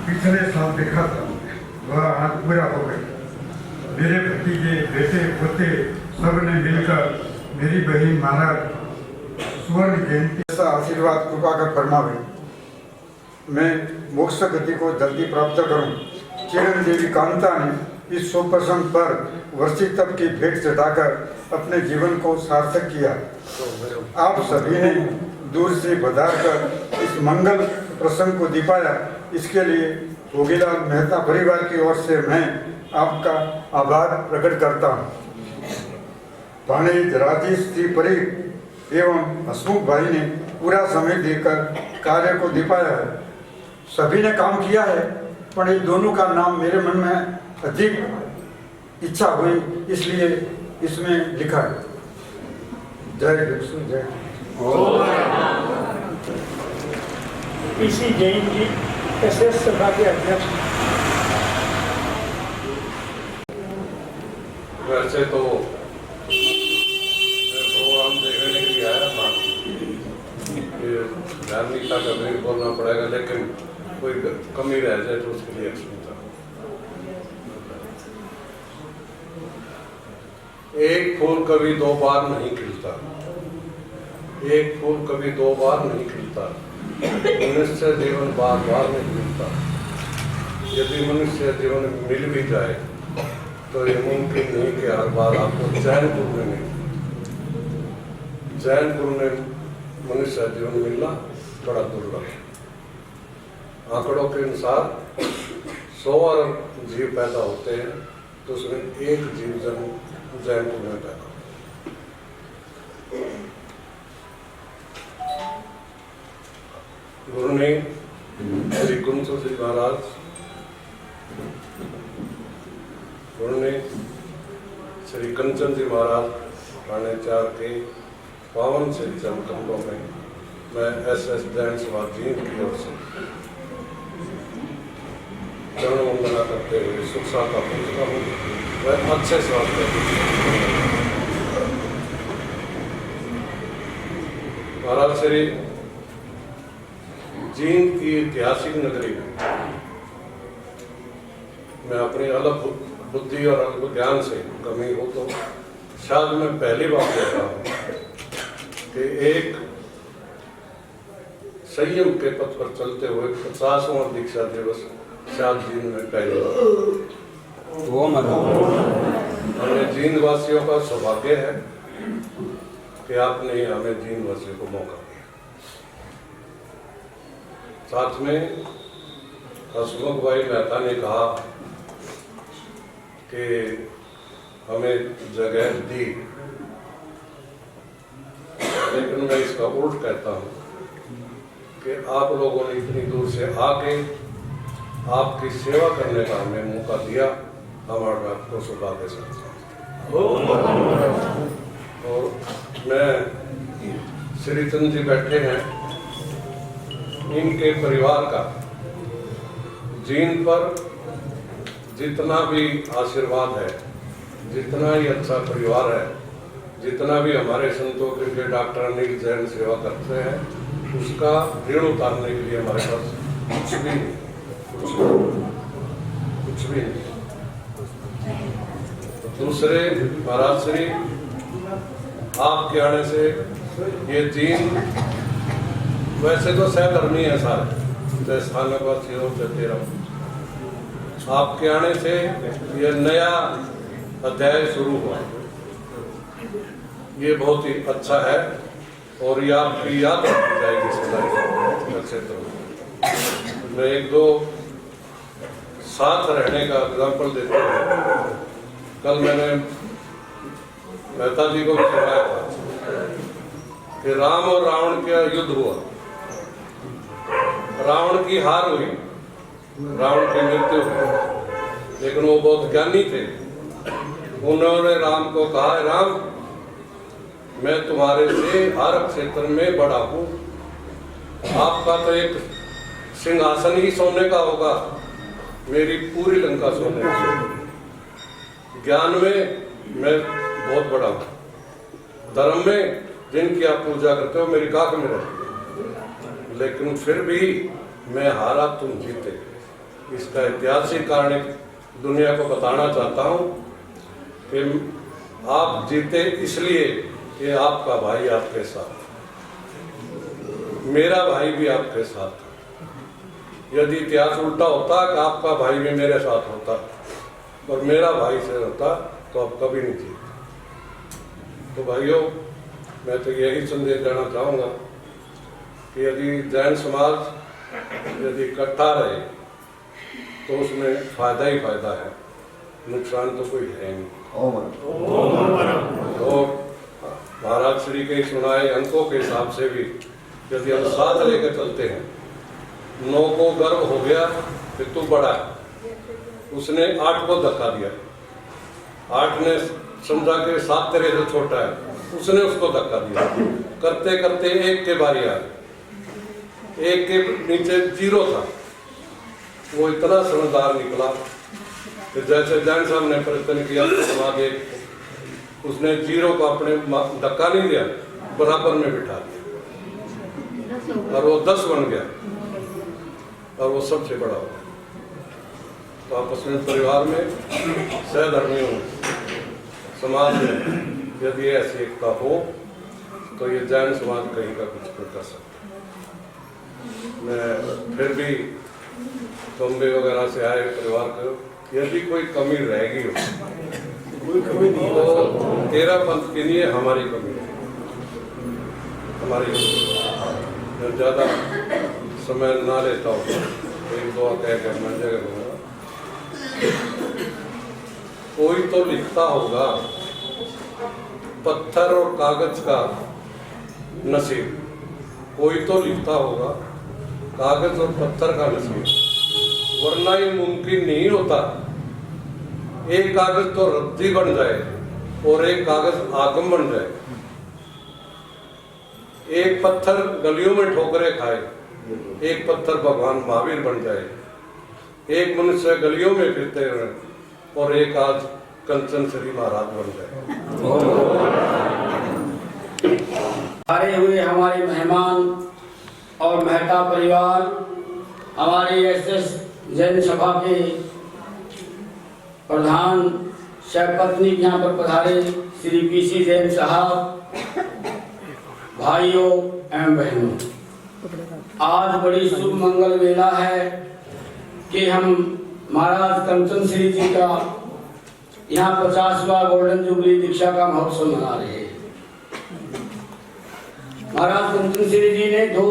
पिछले साल देखा था, वह आज पूरा हो गया। मेरे भतीजे, बेटे, पोते सब ने मिलकर मेरी बहन महाराज स्वर्ण जयंती ऐसा आशीर्वाद कृपा कर फरमावे। मैं मोक्ष गति को जल्दी प्राप्त करूं। चिरंजीवी कांता ने इस सुप्रसंग पर वर्षी तप की भेंट चढ़ाकर अपने जीवन को सार्थक किया। आप सभी ने दूर से पधार कर इस मंगल प्रसंग को दीपाया, इसके लिए भोगीलाल मेहता परिवार की ओर से मैं आपका आभार प्रकट करता हूँ। भाणेज राजेश श्री परी एवं हसमुख भाई ने पूरा समय देकर कार्य को दीपाया है। सभी ने काम किया है, पर ये दोनों का नाम मेरे मन में अधिक इच्छा हुई, इसलिए इसमें लिखा है। जय विष्णु जय। पीसी जैन जी एसएस सभा के अध्यक्ष। वैसे तो प्रोग्राम देखने के लिए आया था, ये धार्मिकता का नहीं बोलना पड़ेगा, लेकिन कोई कमी रह जाए तो उसके लिए सुनता। एक फूल कभी दो बार नहीं खिलता, एक फूल कभी दो बार नहीं खिलता, मनुष्य जीवन बार बार नहीं मिलता। यदि मनुष्य जीवन मिल भी जाए तो ये मुमकिन नहीं कि हर बार आपको चैनपुर में मिले। चैनपुर में मनुष्य जीवन मिलना बड़ा दुर्लभ है। आंकड़ों के अनुसार 100 अरब जीव पैदा होते हैं, तो उसमें एक जीव जैनपुर में पैदा। गुरु ने श्री कुंसु जी महाराज, गुरु ने श्री कंचन जी महाराज थाने 4 के पावन से चरणकमलों में मैं SS जैन सभा जींद की ओर से चरण वंदना करते हुए सुख का पूछता हूँ। वह अच्छे स्वास्थ्य महाराज श्री जींद की ऐतिहासिक नगरी में मैं अपनी अलग बुद्धि और अलग ज्ञान से कमी हो तो शायद मैं पहली बार देख रहा हूँ कि एक संयम के पथ पर चलते हुए 50वां दीक्षा दिवस शायद जींद में पहली बार। हमें जींद वासियों का सौभाग्य है कि आपने हमें जींद वासियों को मौका दिया। साथ में हसमुख भाई मेहता ने कहा कि हमें जगह दी, लेकिन मैं इसका उल्ट कहता हूँ कि आप लोगों ने इतनी दूर से आके आपकी सेवा करने का हमें मौका दिया, हमारे आपको सौभाग्य से। और मैं श्री चंद जी बैठे हैं, इनके परिवार का जींद पर जितना भी आशीर्वाद है, जितना ही अच्छा परिवार है, जितना भी हमारे संतों के डॉक्टर अनिल जैन सेवा करते हैं, उसका ऋण उतारने के लिए हमारे पास कुछ भी नहीं। दूसरे महाराज श्री आपके आने से ये जींद वैसे तो सहधर्मी है सारे, चाहे स्थानकवासी हो चाहे तेरा, आपके आने से ये नया अध्याय शुरू हुआ। ये बहुत ही अच्छा है और ये आपकी याद रखी जाएगी सदा क्षेत्र में। मैं एक दो साथ रहने का एग्जाम्पल देता हूँ। कल मैंने मेहता जी को सुनाया था कि राम और रावण का युद्ध हुआ, रावण की हार हुई, रावण की मृत्यु हुई, लेकिन वो बहुत ज्ञानी थे। उन्होंने राम को कहा, राम मैं तुम्हारे से हर क्षेत्र में बड़ा हूँ, आपका तो एक सिंहासन ही सोने का होगा, मेरी पूरी लंका सोने की। ज्ञान में मैं बहुत बड़ा हूँ, धर्म में जिनकी आप पूजा करते हो मेरी काख में रहती है, लेकिन फिर भी मैं हारा, तुम जीते। इसका ऐतिहासिक कारण दुनिया को बताना चाहता हूँ कि आप जीते इसलिए कि आपका भाई आपके साथ, मेरा भाई भी आपके साथ। यदि इतिहास उल्टा होता कि आपका भाई भी मेरे साथ होता और मेरा भाई से होता तो आप कभी नहीं जीते। तो भाइयों, मैं तो यही संदेश देना चाहूँगा कि यदि जैन समाज यदि इकट्ठा रहे तो उसमें फायदा ही फायदा है, नुकसान तो कोई है नहीं। तो महाराज श्री के सुनाए अंकों के हिसाब से भी यदि हम साथ लेकर चलते हैं, 9 को गर्व हो गया कि तू बड़ा है, उसने 8 को धक्का दिया, 8 ने समझा कि 7 तेरे से छोटा है, उसने उसको धक्का दिया। करते करते 1 के बारी आ गई, 1 के नीचे 0 था। वो इतना समझदार निकला कि जैसे जैन साहब ने प्रयत्न किया उसके बाद 1 उसने 0 को अपने धक्का नहीं दिया, बराबर में बिठा दिया और वो 10 बन गया और वो सबसे बड़ा हो गया। तो आपस में परिवार में, सहधर्मियों में, समाज में यदि ऐसी एकता हो तो ये जैन समाज कहीं का कुछ नहीं कर सकता। मैं फिर भी बॉम्बे वगैरह से आए परिवार को, यदि कोई कमी रहेगी हो तो तेरा पंथ के लिए हमारी कमी है, हमारी। मैं ज़्यादा समय ना लेता हूँ, 1-2 कह कर मैं जगह दूंगा। कोई तो लिखता होगा पत्थर और कागज का नसीब, कोई तो लिखता होगा कागज और पत्थर का नसीब, वरना ये मुमकिन नहीं होता। एक कागज तो रद्दी बन जाए और एक कागज आगम बन जाए। एक पत्थर गलियों में ठोकरे खाए, एक पत्थर भगवान महावीर बन जाए। एक मनुष्य गलियों में फिरते रहे और एक आज कंचन श्री महाराज बन जाए। आए हुए हमारे मेहमान और मेहता परिवार, हमारे एसएस जैन सभा के प्रधान सहपत्नी यहाँ पर पधारे श्री पीसी जैन साहब, भाइयों एवं बहनों, आज बड़ी शुभ मंगल वेला है कि हम महाराज कंचन श्री जी का यहाँ 50वां गोल्डन जुबली दीक्षा का महोत्सव मना रहे हैं। महाराज कंचन श्री जी ने 2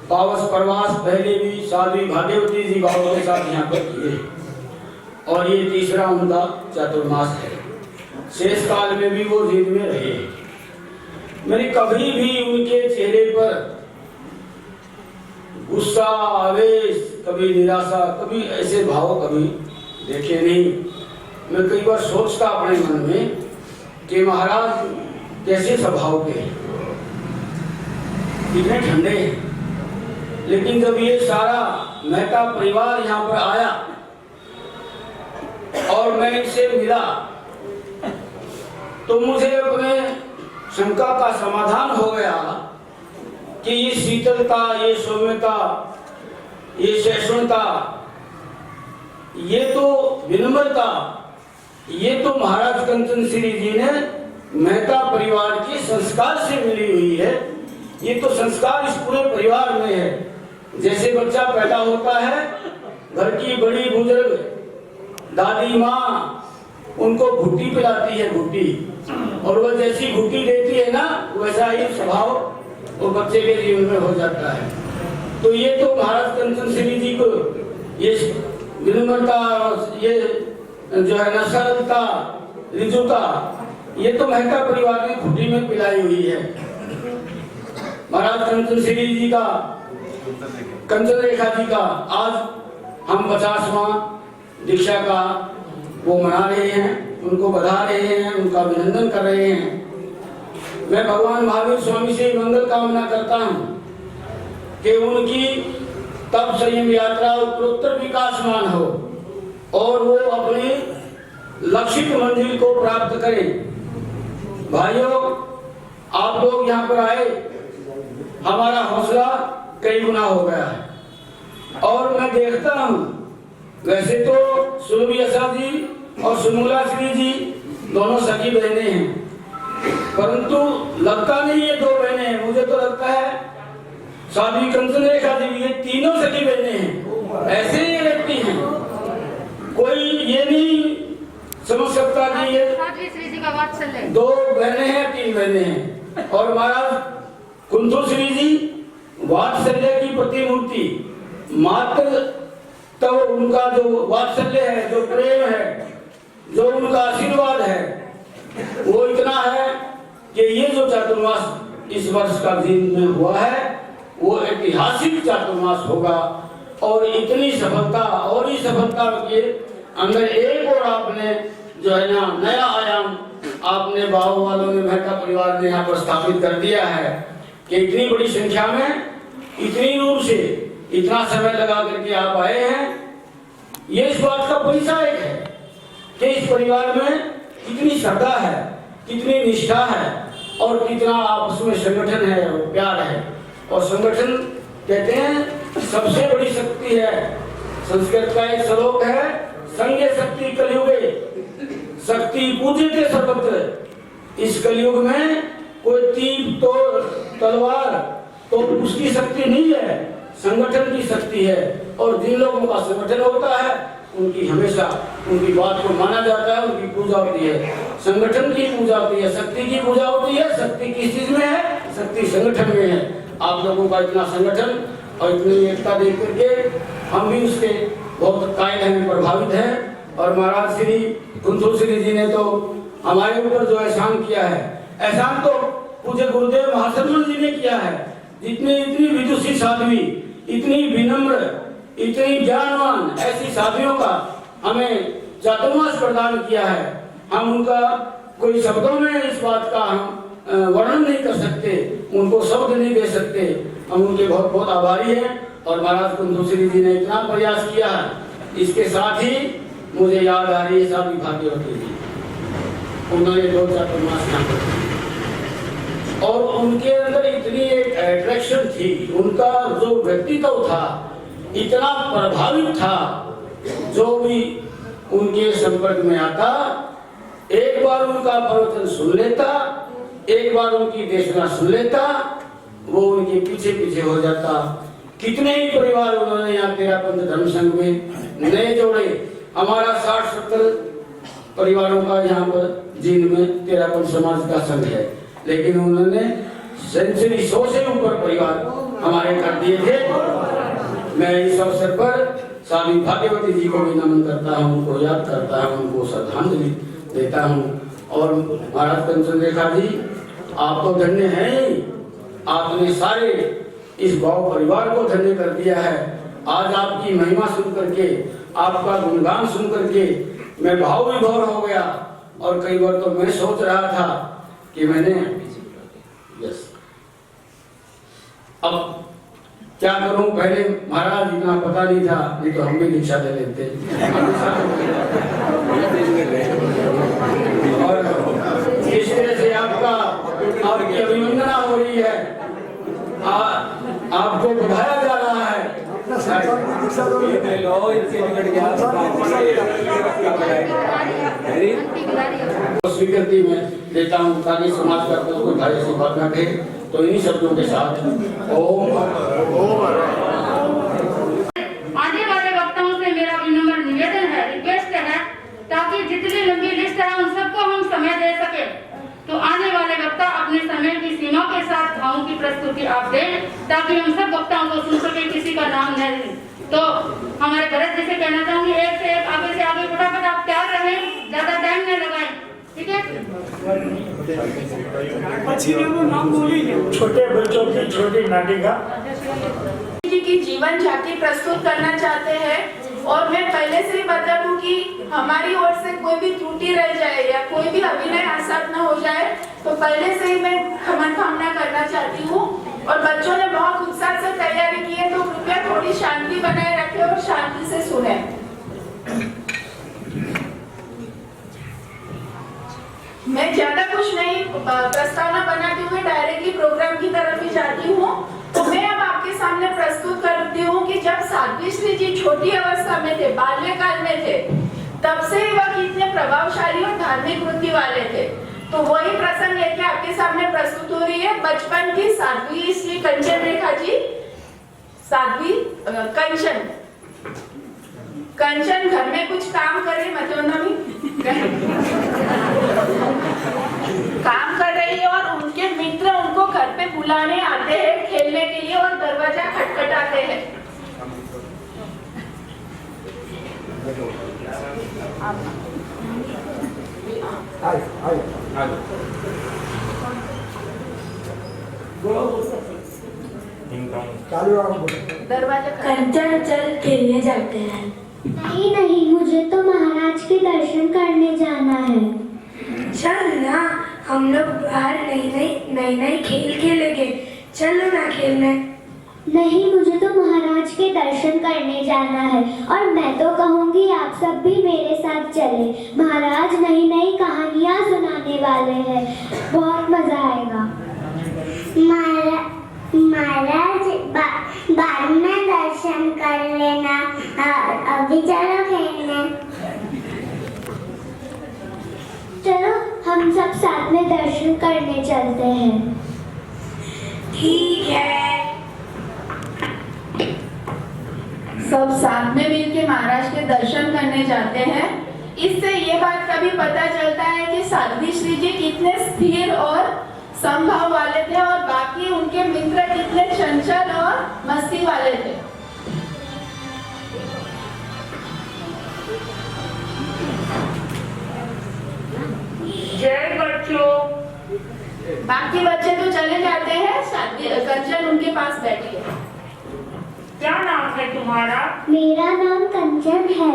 पावस प्रवास पहले भी साध्वी भाग्यवती जी बाबा के साथ यहाँ पर किए और ये तीसरा उनका चतुर्मास है। शेष काल में भी वो जीत में रहे। मैंने कभी भी उनके चेहरे पर गुस्सा, आवेश, कभी निराशा, कभी ऐसे भाव कभी देखे नहीं। मैं कई बार सोचता अपने मन में कि महाराज कैसे स्वभाव के, कितने ठंडे हैं। लेकिन जब ये सारा मेहता परिवार यहाँ पर आया और मैं इनसे मिला तो मुझे अपने शंका का समाधान हो गया कि ये शीतलता, ये सौम्यता, ये सहिष्णुता, ये तो विनम्रता, ये तो महाराज कंचन श्री जी ने मेहता परिवार के संस्कार से मिली हुई है। ये तो संस्कार इस पूरे परिवार में है। जैसे बच्चा पैदा होता है, घर की बड़ी बुजुर्ग दादी माँ उनको घुट्टी पिलाती है, घुट्टी, और वह जैसी घुट्टी देती है ना, वैसा ही स्वभाव वो बच्चे के जीवन में हो जाता है। तो ये तो महाराज कंचन श्री जी को ये विनम्रता, ये जो है ना सरलता, रिजुता, ये तो मेहता परिवार ने घुट्टी में पिलाई हुई है। महाराज कंचन श्री जी का, कंचन रेखा जी का आज हम 50वां दीक्षा का वो मना रहे हैं, उनको बधा रहे हैं, उनका अभिनंदन कर रहे हैं। मैं भगवान महावीर स्वामी से मंगल कामना करता हूँ कि उनकी तप संयम यात्रा उत्तरोत्तर विकासमान हो और वो अपने लक्षित मंजिल को प्राप्त करें। भाइयों, आप लोग यहाँ पर आए हमारा हौसला कई गुना हो गया है। और मैं देखता हूँ, वैसे तो सुरभियसा जी और सुमूला श्री जी दोनों सगी बहनें हैं, परंतु लगता नहीं ये दो बहनें हैं। मुझे तो लगता है साध्वी कंचन रेखा जी ये तीनों सगी बहनें हैं। ऐसे ही व्यक्ति हैं, कोई ये नहीं समझ सकता कि ये साध्वी श्री जी का वात्सल्य दो बहनें हैं, तीन बहनें हैं। और महाराज कुंथू श्री जी वात्सल्य की प्रतिमूर्ति, मात्र तो उनका जो वात्सल्य है, जो प्रेम है, जो उनका आशीर्वाद है, वो इतना है कि ये जो चातुर्मास इस वर्ष का दिन में हुआ है वो ऐतिहासिक चातुर्मास होगा। और इतनी सफलता, और इस सफलता के अंदर एक और आपने जो है ना नया आयाम आपने बाहु वालों ने, मेहता परिवार ने यहाँ पर स्थापित कर दिया है कि इतनी बड़ी संख्या में, इतनी दूर से इतना समय लगा करके आप आए हैं। ये इस बात का परिचायक है कि इस परिवार में कितनी श्रद्धा है, कितनी निष्ठा है और कितना आपस में संगठन है और प्यार है। और संगठन कहते हैं सबसे बड़ी शक्ति है। संस्कृत का एक श्लोक है, संगे शक्ति कलयुगे, शक्ति पूज्यते सर्वत्र। इस कलयुग में कोई तीर तो तलवार तो उसकी शक्ति नहीं है, संगठन की शक्ति है। और जिन लोगों का संगठन होता है उनकी हमेशा उनकी बात को माना जाता है, उनकी पूजा होती है। संगठन की पूजा होती है, शक्ति की पूजा होती है। शक्ति किस चीज में है? शक्ति संगठन में है। आप लोगों का इतना संगठन और इतनी एकता देख करके हम भी उसके बहुत कायल हैं, प्रभावित हैं। और महाराज श्री कुंथू श्री जी ने तो हमारे ऊपर जो एहसान किया है, एहसान तो पूज्य गुरुदेव महासमन जी ने किया है। जितनी इतनी विदुषी साध्वी, इतनी विनम्र, इतनी ज्ञानवान ऐसी साध्वियों का हमें चातुर्मास प्रदान किया है। हम उनका कोई शब्दों में इस बात का हम वर्णन नहीं कर सकते, उनको शब्द नहीं दे सकते। हम उनके बहुत बहुत आभारी हैं। और महाराज कुंथू श्री जी ने इतना प्रयास किया है। इसके साथ ही मुझे याद आ रही है साध्वी भाग्यवती जी, उन्होंने 2 चातुर्मास यहाँ पर, और उनके अंदर इतनी एक अट्रैक्शन थी, उनका जो व्यक्तित्व था इतना प्रभावित था। जो भी उनके संपर्क में आता, एक बार उनका प्रवचन सुन लेता, एक बार उनकी देशना सुन लेता, वो उनके पीछे पीछे हो जाता। कितने ही परिवार उन्होंने यहाँ तेरापंथ धर्म संघ में नए जोड़े। हमारा 60-70 परिवारों का यहाँ पर जींद में तेरापंथ समाज का संघ है, लेकिन उन्होंने 100 से ऊपर परिवार हमारे कर दिए थे। मैं इस अवसर पर स्वामी भाग्यवती जी को भी नमन करता हूँ, उनको याद करता हूँ, उनको श्रद्धांजलि देता हूँ। और महाराज कंचन रेखा जी, आप तो धन्य हैं, आपने सारे इस भाव परिवार को धन्य कर दिया है। आज आपकी महिमा सुन करके, आपका गुणगान सुन करके मैं भाव विभोर हो गया। और कई बार तो मैं सोच रहा था कि मैंने अब क्या करूं, पहले महाराज इतना पता नहीं था, नहीं तो हम भी दीक्षा ले लेते। और इस तरह से आपकी अभिवंदना हो रही है, आपको बढ़ाया जा रहा है। स्वीकृति में देता हूँ ताकि समाज का कोई भाई से बात न कहे। तो इन्हीं शब्दों के साथ ओम। आने वाले वक्ताओं से मेरा विनम्र निवेदन है, रिक्वेस्ट है, ताकि जितनी लंबी लिस्ट है उन सबको हम समय दे सके। तो आने वाले वक्ता अपने समय की सीमा के साथ भावों की प्रस्तुति आप दें, ताकि हम सब वक्ताओं को सुन सके, किसी का नाम नहीं। तो हमारे भरत जी से कहना चाहूंगी, एक से एक आगे से आगे फटाफट आप तैयार रहें, ज्यादा टाइम न लगाएं, ठीक है। छोटे बच्चों की छोटी नाटिका जी की जीवन झांकी प्रस्तुत करना चाहते हैं। और मैं पहले से ही बता दूं कि हमारी ओर से कोई भी त्रुटि रह जाए या कोई भी अभिनय आसार न हो जाए, तो पहले से ही मैं क्षमा कामना करना चाहती हूँ। और बच्चों ने बहुत उत्साह से तैयारी की है, तो कृपया थोड़ी शांति बनाए रखें और शांति से सुने। मैं ज्यादा कुछ नहीं प्रस्तावना बनाते हुए डायरेक्टली प्रोग्राम की तरफ ही जाती हूँ। तो मैं अब आपके सामने प्रस्तुत करती हूँ कि जब साध्वी श्री जी छोटी अवस्था में थे, बाल्यकाल में थे, तब से ही वह कितने प्रभावशाली और धार्मिक वृत्ति वाले थे। तो वही प्रसंग लेके आपके सामने प्रस्तुत हो रही है बचपन की साध्वी श्री कंचन रेखा जी। साध्वी कंचन घर में कुछ काम कर रही, काम कर रही है और उनके मित्र उनको घर पे बुलाने आते हैं खेलने के लिए और दरवाजा खटखटाते हैं। दरवाजा कंचन चल खेलने जाते हैं। नहीं नहीं, मुझे तो महाराज के दर्शन करने जाना है। चल ना, हम लोग बाहर नई खेल खेलेंगे, चलो ना खेलने। नहीं, मुझे तो महाराज के दर्शन करने जाना है और मैं तो कहूँगी आप सब भी मेरे साथ चले। महाराज नई नई कहानियाँ सुनाने वाले हैं, बहुत मजा आएगा। महाराज बाद में दर्शन कर लेना, अभी चलो खेलने। चलो हम सब साथ में दर्शन करने चलते हैं। ठीक है। सब साथ में मिलकर महाराज के दर्शन करने जाते हैं। इससे ये बात का भी पता चलता है कि साध्वी श्री जी कितने स्थिर और समभाव वाले थे और बाकी उनके मित्र कितने चंचल और मस्ती वाले थे। जय बच्चों। बाकी बच्चे तो चले जाते हैं, कंचन उनके पास बैठी है। क्या नाम है तुम्हारा? मेरा नाम कंचन है।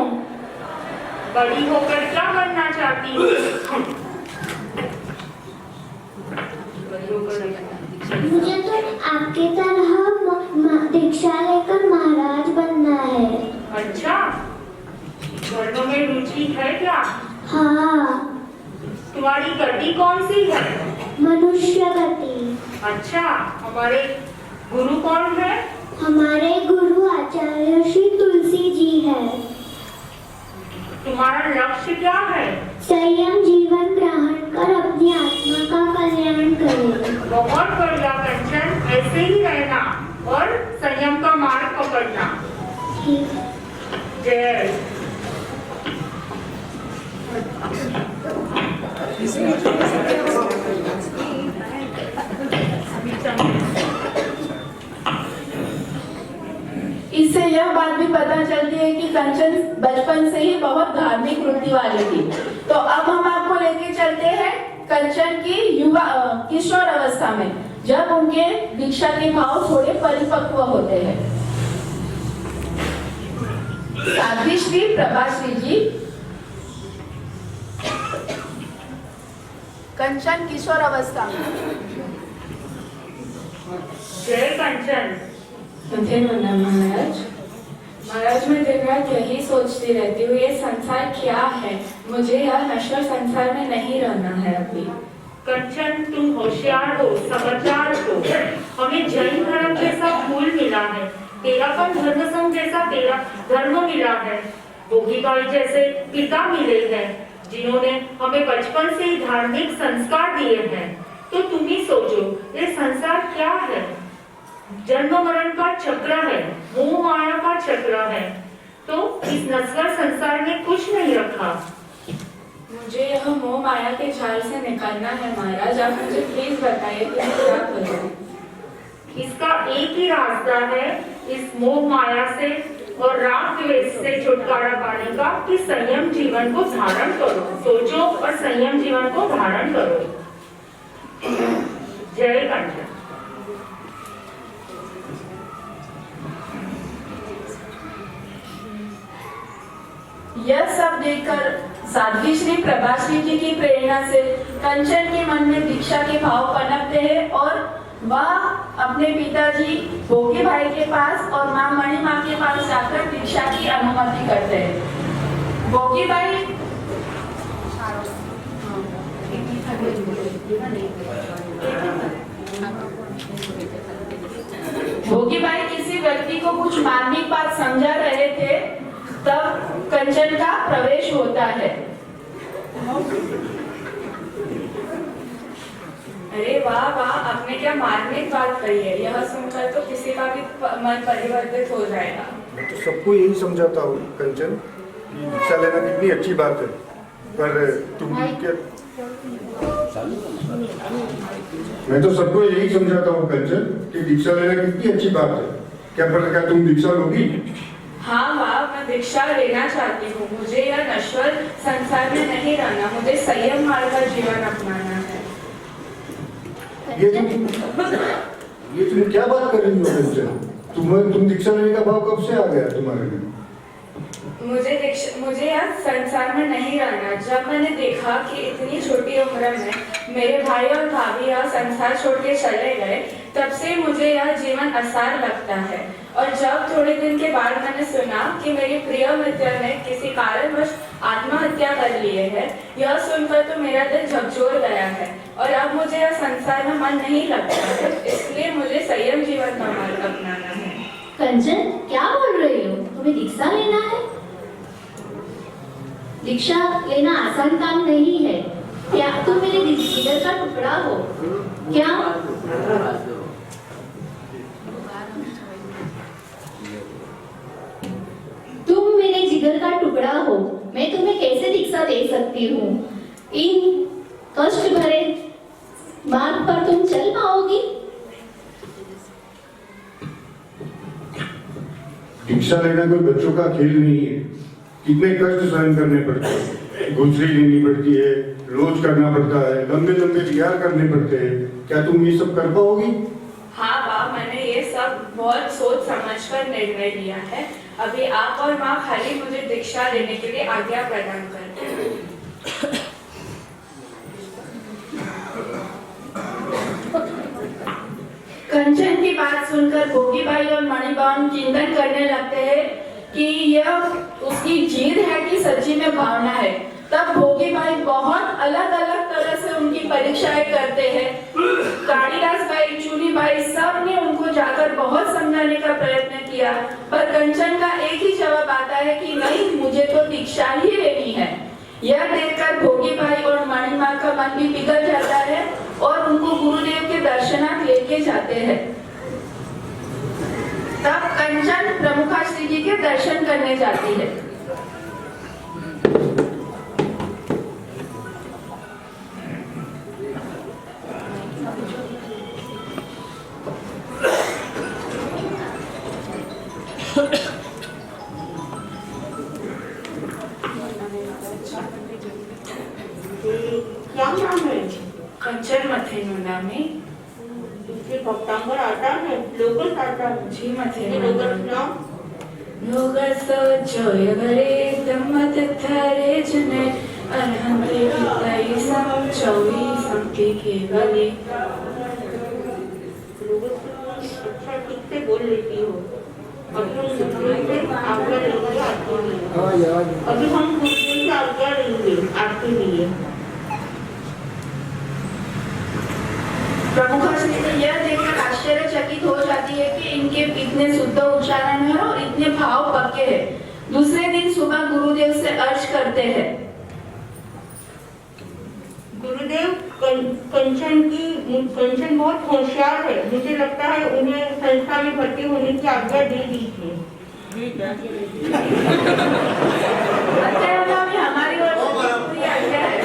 बड़ी होकर क्या बनना चाहती हो? मुझे तो आपके तरह दीक्षा लेकर महाराज बनना है। अच्छा, धर्म में रुचि है क्या? हाँ। तुम्हारी गति कौन सी है? मनुष्य गति। अच्छा, हमारे गुरु कौन है? हमारे गुरु आचार्य श्री तुलसी जी है। तुम्हारा लक्ष्य क्या है? संयम जीवन ग्रहण कर अपनी आत्मा का कल्याण करें। बहुत बढ़िया कंचन, ऐसे ही रहना और संयम का मार्ग पकड़ना। ठीक। जय। इससे यह बात भी पता चलती है कि कंचन बचपन से ही बहुत धार्मिक वृत्ति वाली थी। तो अब हम आपको लेके चलते हैं कंचन की किशोर अवस्था में, जब उनके दीक्षा के भाव थोड़े परिपक्व होते हैं। साध्वी श्री प्रभाश्री जी। कंचन किशोर अवस्था में। जय कंचन। महाराज, मैं दिन रात यही सोचती रहती हूँ, ये संसार क्या है? मुझे यह नश्वर संसार में नहीं रहना है अभी। कंचन, तुम होशियार हो, समझदार हो। हमें जैन धर्म जैसा फूल मिला है, तेरापन धर्म संघ जैसा तेरा धर्म मिला है, भोगीबाई जैसे पिता मिले हैं जिन्होंने हमें बचपन से ही धार्मिक संस्कार दिए हैं। तो तुम ही सोचो, ये संसार क्या है? जन्म मरण का चक्र है, मोह माया का चक्र है। तो इस नश्वर संसार में कुछ नहीं रखा। मुझे यह मोह माया के जाल से निकलना है महाराज, आप मुझे प्लीज बताइए कि मैं क्या करूं? इसका एक ही रास्ता है, इस मोह माया से और राग द्वेष से छुटकारा पाने का, कि संयम जीवन को धारण करो। सोचो और संयम जीवन को धारण करो। जय कंचन। यह सब देखकर साध्वी श्री प्रभाश्री जी की प्रेरणा से कंचन के मन में दीक्षा के भाव पनपते हैं और वह अपने पिताजी भोगी भाई के पास और माँ मणिमा के पास जाकर दीक्षा की अनुमति करते हैं। भोगी भाई भोगी भाई किसी व्यक्ति को कुछ मार्मिक बात समझा रहे थे, तब कंचन का प्रवेश होता है। अरे वाह वाह, आपने क्या मार्मिक बात कही है। यह सुनकर तो किसी का भी मन परिवर्तित हो जाएगा। मैं तो सबको यही समझाता हूँ कंचन कि दीक्षा लेना कितनी अच्छी बात है, पर तुम क्या, मैं तो सबको यही समझाता हूँ कंचन कि दीक्षा लेना कितनी अच्छी बात है। क्या तुम दीक्षा लोगी? हाँ वाह, मैं दीक्षा लेना चाहती हूँ। मुझे यह नश्वर संसार में नहीं रहना, मुझे संयम मार्ग का जीवन अपनाना है। ये तुम क्या बात कर रही हो कंचन? तुम दीक्षा लेने का भाव कब से आ गया तुम्हारे में? मुझे यह संसार में नहीं रहना। जब मैंने देखा कि इतनी छोटी उम्र में मेरे भाई और भाभी यह संसार छोड़ के चले गए, तब से मुझे यह जीवन आसान लगता है। और जब थोड़े दिन के बाद मैंने सुना कि मेरी प्रिय मित्र ने किसी कारणवश आत्महत्या कर लिए है, यह सुनकर तो मेरा दिल झकझोर गया है और अब मुझे यह संसार में मन नहीं लगता है। इसलिए मुझे संयम जीवन का मार्ग अपनाना है। कंचन, क्या बोल रही हो? तुम्हें दीक्षा लेना है? दीक्षा लेना आसान काम नहीं है। क्या तुम मेरे जिगर का टुकड़ा हो? क्या तुम मेरे जिगर का टुकड़ा हो? मैं तुम्हें कैसे दीक्षा दे सकती हूँ? इन कष्ट भरे मार्ग पर तुम चल पाओगी? दीक्षा लेना कोई बच्चों का खेल नहीं है। कितने कष्ट सहन करने पड़ते हैं, घुसरी लेनी पड़ती है, रोज करना पड़ता है, लंबे लंबे विहार करने पड़ते हैं। क्या तुम ये सब कर पाओगी? हाँ वाह, मैंने ये सब बहुत सोच समझकर निर्णय लिया है। अभी आप और माँ खाली मुझे दीक्षा लेने के लिए आज्ञा प्रदान करते। कंचन की बात सुनकर भोगी भाई और मणिबान चिंतन करने लगते हैं कि यह उसकी जीत है कि सच्ची में भावना है। तब भोगी भाई बहुत अलग अलग तरह से उनकी परीक्षाएं करते हैं। कालिदास भाई, चूनी भाई, सब ने उनको जाकर बहुत समझाने का प्रयत्न किया, पर कंचन का एक ही जवाब आता है कि नहीं, मुझे तो दीक्षा ही लेनी है। यह देखकर भोगी भाई और मणिमा का मन भी पिघल जाता है और उनको गुरुदेव के दर्शनार्थ लेके जाते हैं। तब कंचन प्रमुखा श्री जी के दर्शन करने जाती है। क्या नाम है? कंचन मथेनु नामी। इसके भक्तांगर आता है, लोगस आता है। जी मथेनु। लोगस नाम? लोगस जय गरे दम्मत थरे जने अरहंते पिताई सम चौवी संके केवली। लोगस अच्छा ठीक से बोल लेती हो। अभी हम गुरुदेव से आज्ञा लेंगे आपके लिए। अभी हम गुरुदेव से आज्ञा लेंगे आपके लिए। प्रमुखा श्री जी यह देखकर आश्चर्यचकित हो जाती है कि इनके इतने शुद्ध उच्चारण है और इतने भाव पक्के हैं। दूसरे दिन सुबह गुरुदेव से अर्ज करते हैं। गुरुदेव, कंचन बहुत होशियार है। मुझे लगता है उन्हें संस्था में भर्ती होने की आज्ञा दे दीजिए। हमारी ओर से पूरी आज्ञा है।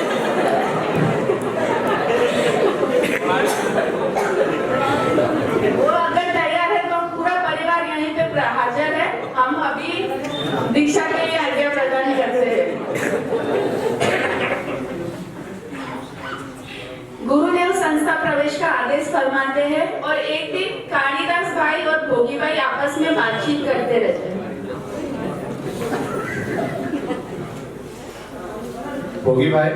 वो अगर तैयार है तो पूरा परिवार यहीं पे हाजिर है। हम अभी दीक्षा के लिए आज्ञा प्रदान करते हैं। गुरुदेव संस्था प्रवेश का आदेश फरमाते हैं और एक दिन कालिदास भाई और भोगी भाई आपस में बातचीत करते रहते हैं। भोगी भाई,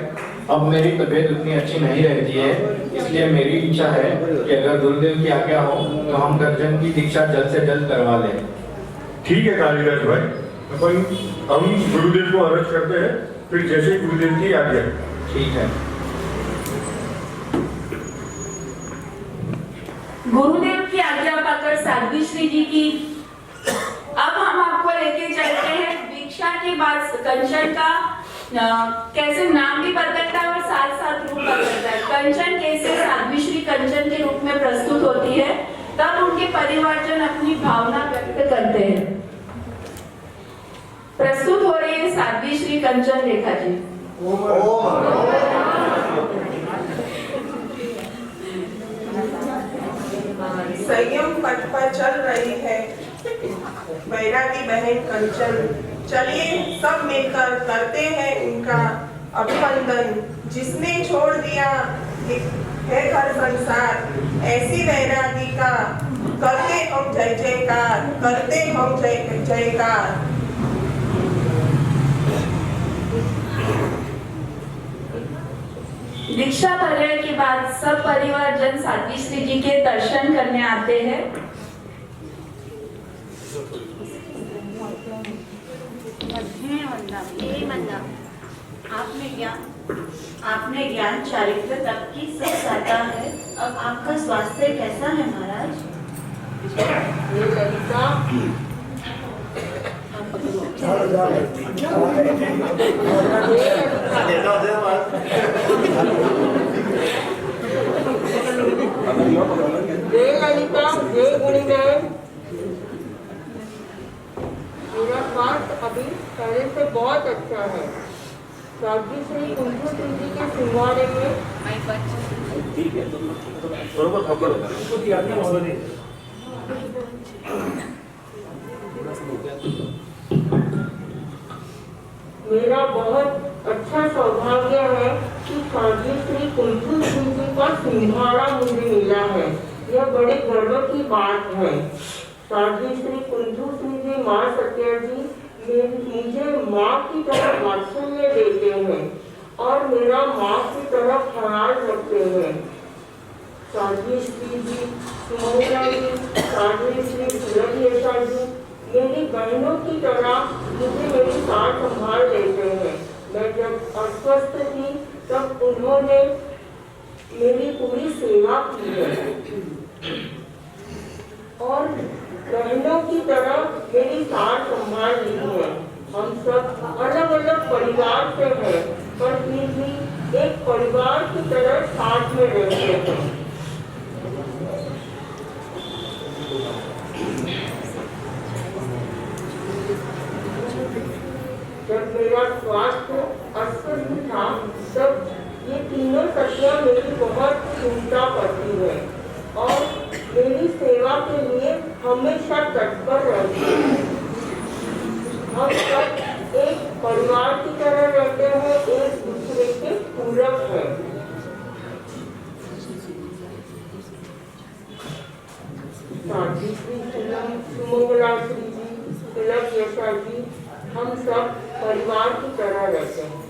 अब मेरी तबीयत उतनी अच्छी नहीं रहती है, इसलिए मेरी इच्छा है कि अगर गुरुदेव की आज्ञा हो तो हम कंचन की दीक्षा जल्द से जल्द करवा लें। ठीक है कालिदास भाई, हम गुरुदेव को अर्ज करते हैं, फिर जैसे गुरुदेव की आज्ञा। ठीक है। गुरुदेव की आज्ञा पाकर साध्वी श्री जी की अब हम आपको लेके चलते हैं दीक्षा के बाद कंचन का कैसे नाम भी बदलता है और साथ साथ रूप बदलता है। कंचन कैसे साध्वी श्री कंचन के रूप में प्रस्तुत होती है, तब उनके परिवारजन अपनी भावना व्यक्त करते हैं। प्रस्तुत हो रही है साध्वी श्री कंचन रेखा जी। संयम पथ पर चल रही है बैरागी बहन कंचन। चलिए सब मिलकर करते हैं उनका अभिनंदन। जिसने छोड़ दिया है घर संसार, ऐसी बैरागी का करते हम जय जयकार, करते हम जय जयकार। दीक्षा पर्याय के बाद सब परिवार जन साध्वी श्री जी के दर्शन करने आते हैं। आपने ज्ञान चारित्र तक की सब आता है। अब आपका स्वास्थ्य कैसा है महाराज? मेरा स्वास्थ्य अभी पहले से बहुत अच्छा है। साध्वी श्री कुंजू जी के सिंहारे में मेरा बहुत अच्छा सौभाग्य है कि साध्वी श्री कुंजू जी का सिंहारा मुझे मिला है। यह बड़े गर्व की बात है। साध्वी श्री कुंजू जी माँ सत्या जी मुझे माँ की तरह वात्सल्य देते हैं और मेरा माँ की तरह ख्याल रखते हैं। साध्वी श्री जी, सुमोला जी, साध्वी श्री सुरभेशा जी मेरी बहनों की तरह मुझे मेरी साथ संभाल लेते हैं। मैं जब अस्वस्थ थी तब उन्होंने मेरी पूरी सेवा की है और बहनों की तरह मेरी साथ संभाल ली है। हम सब अलग अलग परिवार से हैं, पर फिर भी एक परिवार की तरह साथ में रहते हैं। जब मेरा स्वास्थ्य अस्वस्थ था तब ये तीनों सखियां मेरी बहुत चिंता करती है और मेरी सेवा के लिए हमेशा तत्पर रहती है। हम सब एक परिवार की तरह रहते हैं, एक दूसरे के पूरक हैं। साध्वी श्री सुमंगला श्री जी, तिलक यशा जी, हम सब परिवार की तरह रहते हैं।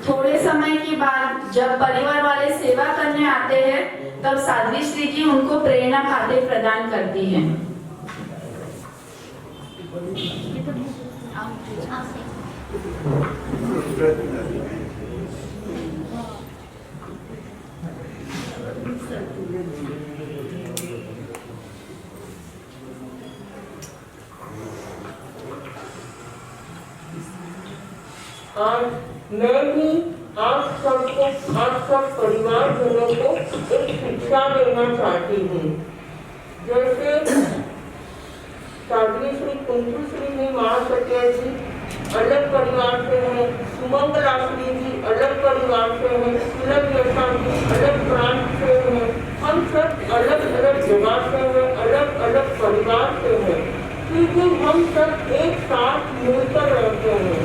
थोड़े समय के बाद जब परिवार वाले सेवा करने आते हैं तब साध्वी श्री जी उनको प्रेरणा खाते प्रदान करती हैं। और मैं भी आप सब परिवारजनों को एक शिक्षा देना चाहती हूँ। जैसे साध्वी श्री कुंजू श्री जी माँ सत्या जी अलग परिवार से हैं, सुमंगला श्री जी अलग परिवार से हैं, तिलक यशा जी अलग प्रांत से हैं। हम सब अलग अलग जगह से हैं, अलग अलग परिवार से हैं, लेकिन हम सब एक साथ मिलकर रहते हैं।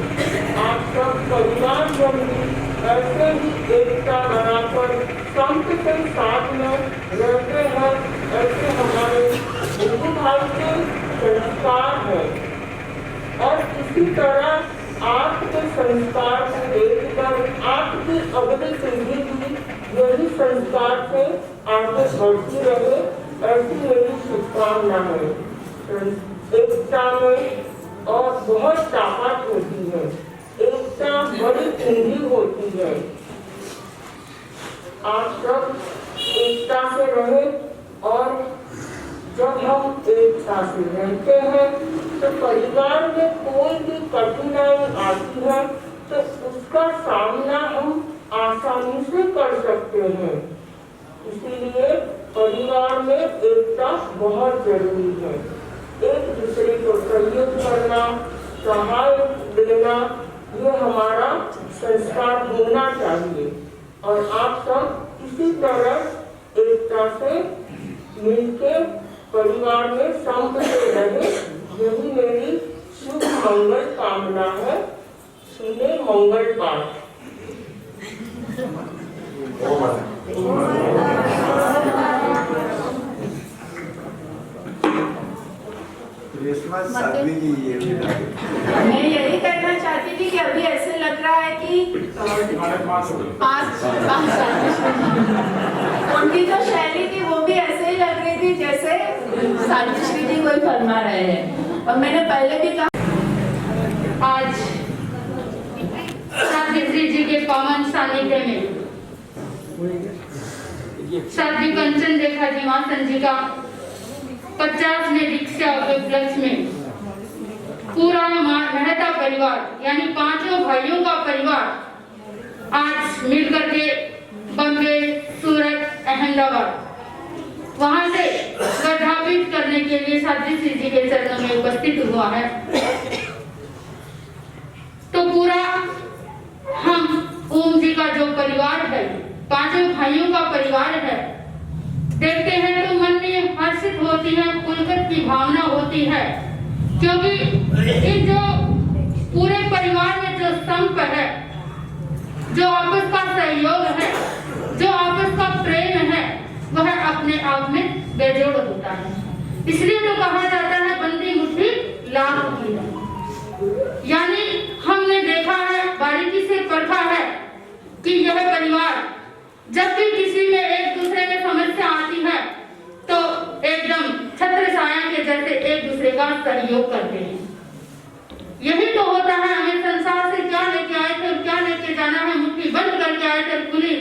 आप सब परिवार जन भी ऐसे ही एकता बनाकर संत के साथ में रहते हैं। ऐसे हमारे हिंदू भाई के संस्कार है और इसी तरह आपके संस्कार को देखकर आपकी अगली पीढ़ी भी यही संस्कार से आगे बढ़ती रहे, ऐसी मेरी शुभकामना है। एकता में और बहुत ताकत होती है। एक एकता बड़ी पूंजी होती है। आप सब एकता से रहे और जब हम एकता से रहते हैं तो परिवार में कोई भी कठिनाई आती है तो उसका सामना हम आसानी से कर सकते हैं। इसीलिए परिवार में एकता बहुत जरूरी है। एक दूसरे को सहयोग करना, सहाय देना, ये हमारा संस्कार होना चाहिए और आप सब इसी तरह एकता से मिलकर परिवार में संप से रहे, यही मेरी शुभ मंगल कामना है। सुने मंगल पाठ। मैं यही कहना चाहती थी कि अभी ऐसे लग रहा है कि उनकी जो शैली थी वो भी ऐसे ही लग रही थी जैसे सावित्री जी कोई फरमा रहे हैं। और मैंने पहले भी कहा आज सावित्री जी के पावन सानिध्य में साध्वी कंचन रेखा जी महासन जी का 50वें दीक्षा उपलक्ष्य में पूरा मेहता परिवार यानी 5 भाइयों का परिवार आज मिलकर के बम्बे, सूरत, अहमदाबाद वहां से वर्धापित करने के लिए सावित्री जी के चरणों में उपस्थित हुआ है। तो पूरा हम ओम जी का जो परिवार है, 5 भाइयों का परिवार है, देखते हैं तो मन में हर्षित होती है, पुलकित की भावना होती है, क्योंकि इस जो पूरे परिवार में जो संप है, जो आपस का सहयोग है, जो आपस का प्रेम है, वह अपने आप में बेजोड़ होता है। इसलिए तो कहा जाता है बंदी मुट्ठी लाख की है। यानी हमने देखा है, बारीकी से परखा है कि यह परिवार जब भी किसी में एक दूसरे में समस्या आती है तो एकदम छत्र छाया के जैसे एक दूसरे का सहयोग करते हैं। यही तो होता है, हमें संसार से क्या लेके आए थे और क्या लेके जाना है, मुट्ठी बंद करके आए थे, खुली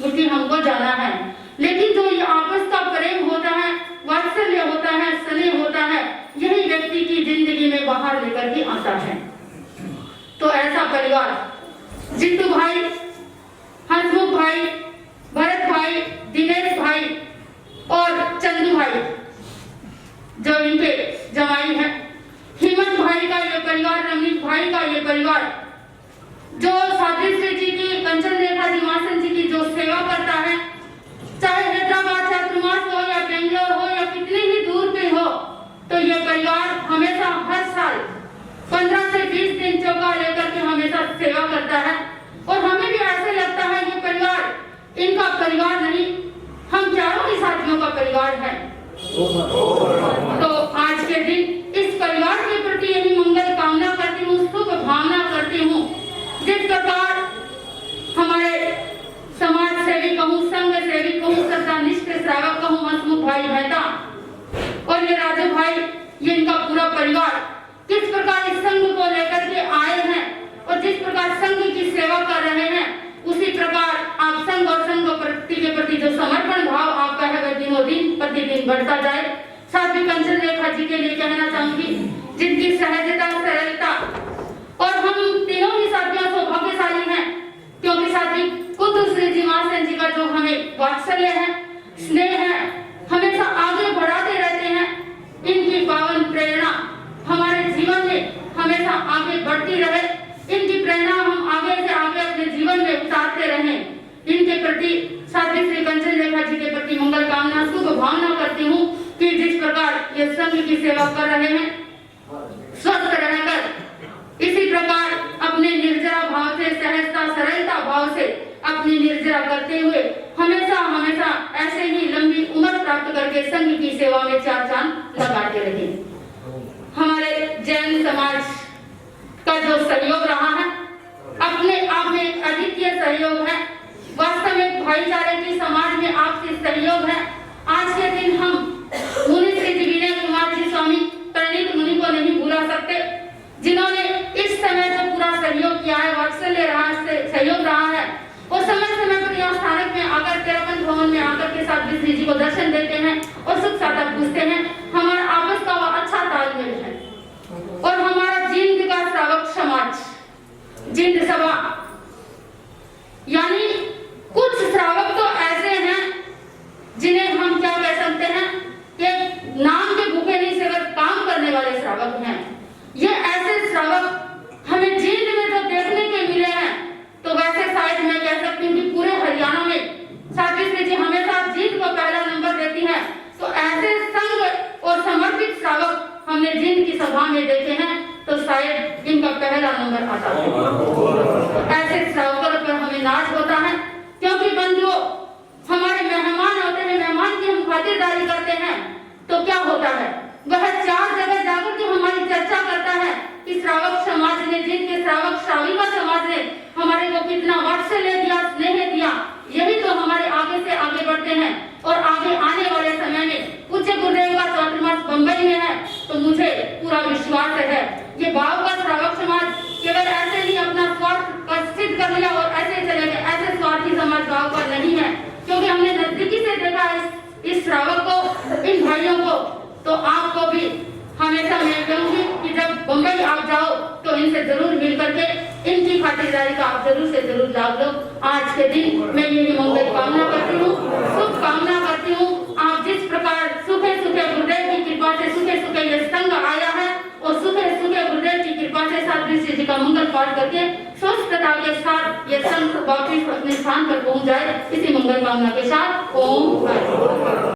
मुट्ठी हमको जाना है। लेकिन जो ये आपस का प्रेम होता है, वात्सल्य होता है, स्नेह होता है, यही व्यक्ति की जिंदगी में बाहर लेकर के आता है। तो ऐसा परिवार जितू भाई, हसमुख भाई, भरत भाई, दिनेश भाई और चंदू भाई जो इनके जमाई हैं, हिम्मत भाई का ये परिवार, रमनीत भाई का ये परिवार, जो सावित्री जी की, कंचन रेखा जी महासन जी की जो सेवा करता है, चाहे हैदराबाद, चातुर्मास हो या बेंगलोर हो या कितनी ही दूर पे हो, तो ये परिवार हमेशा हर साल 15 से 20 दिन चौका लेकर के हमेशा सेवा करता है। और हमें भी ऐसे लगता है ये परिवार इनका परिवार नहीं, हम चारों ही साथियों का परिवार है। तो आज के दिन इस परिवार के प्रति यही मंगल कामना करती हूँ, शुभ भावना करती हूँ। जिस प्रकार हमारे समाज सेवी कहूँ, संघ सेवी कहूँ, सत्तानिष्ठ श्रावक कहूँ, हसमुख भाई मेहता और ये राजू भाई, ये इनका पूरा परिवार किस प्रकार इस संघ को लेकर के आए हैं और जिस प्रकार संघ की सेवा कर रहे हैं, उसी प्रकार आप संघ और संघ के प्रति जो समर्पण भाव आपका है वह दिनों दिन प्रतिदिन बढ़ता जाए। साध्वी कंचन रेखा जी के लिए कहना चाहूंगी, जिनकी सहजता, सरलता, और हम तीनों ही साथियां सौभाग्यशाली हैं, क्योंकि साथी कुतुश्री जी महासन जी का जो हमें वात्सल्य है, स्नेह है, हमेशा आगे बढ़ाते रहते हैं। इनकी पावन प्रेरणा हमारे जीवन में हमेशा आगे बढ़ती रहे, इनकी प्रेरणा हम आगे से आगे अपने जीवन में उतारते रहें। इनके प्रति साध्वी श्री कंचन रेखा जी के प्रति मंगल कामना, शुभ भावना करती हूँ कि जिस प्रकार ये संघ की सेवा कर रहे हैं, स्वस्थ रहकर इसी प्रकार अपने निर्जरा भाव से, सहजता सरलता भाव से अपनी निर्जरा करते हुए हमेशा हमेशा ऐसे ही लंबी उम्र प्राप्त करके संघ की सेवा में 4 चांद लगाते रहे। हमारे जैन समाज का जो सहयोग रहा है, अपने आप में एक अद्वितीय सहयोग है, वास्तव में भाईचारे की समाज में आपसी सहयोग है। आज के दिन हम मुनि श्री विनय कुमार जी स्वामी परिणीत मुनि को नहीं भुला सकते, जिन्होंने इस समय जो पूरा सहयोग किया है, वात्सल्य से सहयोग रहा है। वो समय समय पर यहाँ स्थानक में आकर तेरापंथ भवन में आकर के साध्वी श्री जी को दर्शन देते हैं और सुख सादा पूछते हैं। हमारा आपस का वो अच्छा तालमेल है। और हमारा जींद का श्रावक समाज, जींद सभा, यानी कुछ श्रावक तो ऐसे हैं जिन्हें हम क्या कह सकते हैं कि नाम के भूखे नहीं से काम करने वाले श्रावक हैं। ये ऐसे श्रावक हमें जींद में जो देखने के मिले हैं, तो वैसे शायद मैं कह सकती हूँ कि पूरे हरियाणा में साध्वी श्री जी हमेशा जींद को पहला नंबर देती हैं। तो ऐसे संघ और समर्पित श्रावक हमने जींद की सभा में देखे हैं, तो शायद इनका पहला नंबर आता है। ऐसे श्रावकों पर हमें नाज होता है, क्योंकि बंधुओं हमारे मेहमान होते हैं, मेहमान की हम खातिरदारी करते हैं तो क्या होता है, वह चार जगह जाकर के हमारी चर्चा करता है कि श्रावक समाज ने, जिनके श्रावक श्राविका समाज ने हमारे को कितना वात्सल्य दिया, स्नेह दिया। यही तो हमारे आगे से आगे बढ़ते हैं। और आगे आने वाले समय में पूज्य गुरुदेव का चातुर्मास बंबई में है, तो मुझे पूरा विश्वास है ये भाव का श्रावक समाज केवल ऐसे ही अपना स्वार्थ सिद्ध कर लिया और ऐसे चले गए, ऐसे स्वार्थी समाज भाव का नहीं है। क्योंकि हमने नजदीकी से देखा इस श्रावक को, इन भाइयों को। तो आपको भी हमेशा मैं कहूंगी कि जब बंबई आप जाओ तो इनसे जरूर मिल करके इनकी खातिरदारी का आप जरूर से जरूर लाभ लो। आज के दिन मैं यही मंगल कामना करती हूँ, शुभ कामना करती हूँ। आप जिस प्रकार सुखे सुखे गुरुदेव की कृपा से सुखे सुखे ये संघ आया है और सुखे सुखे गुरुदेव की कृपा से साध्वी श्री जी का मंगल पाठ करके स्वस्थता के साथ ये संघ वापिस अपने स्थान पर पहुँच जाए, इसी मंगल कामना के साथ ओम।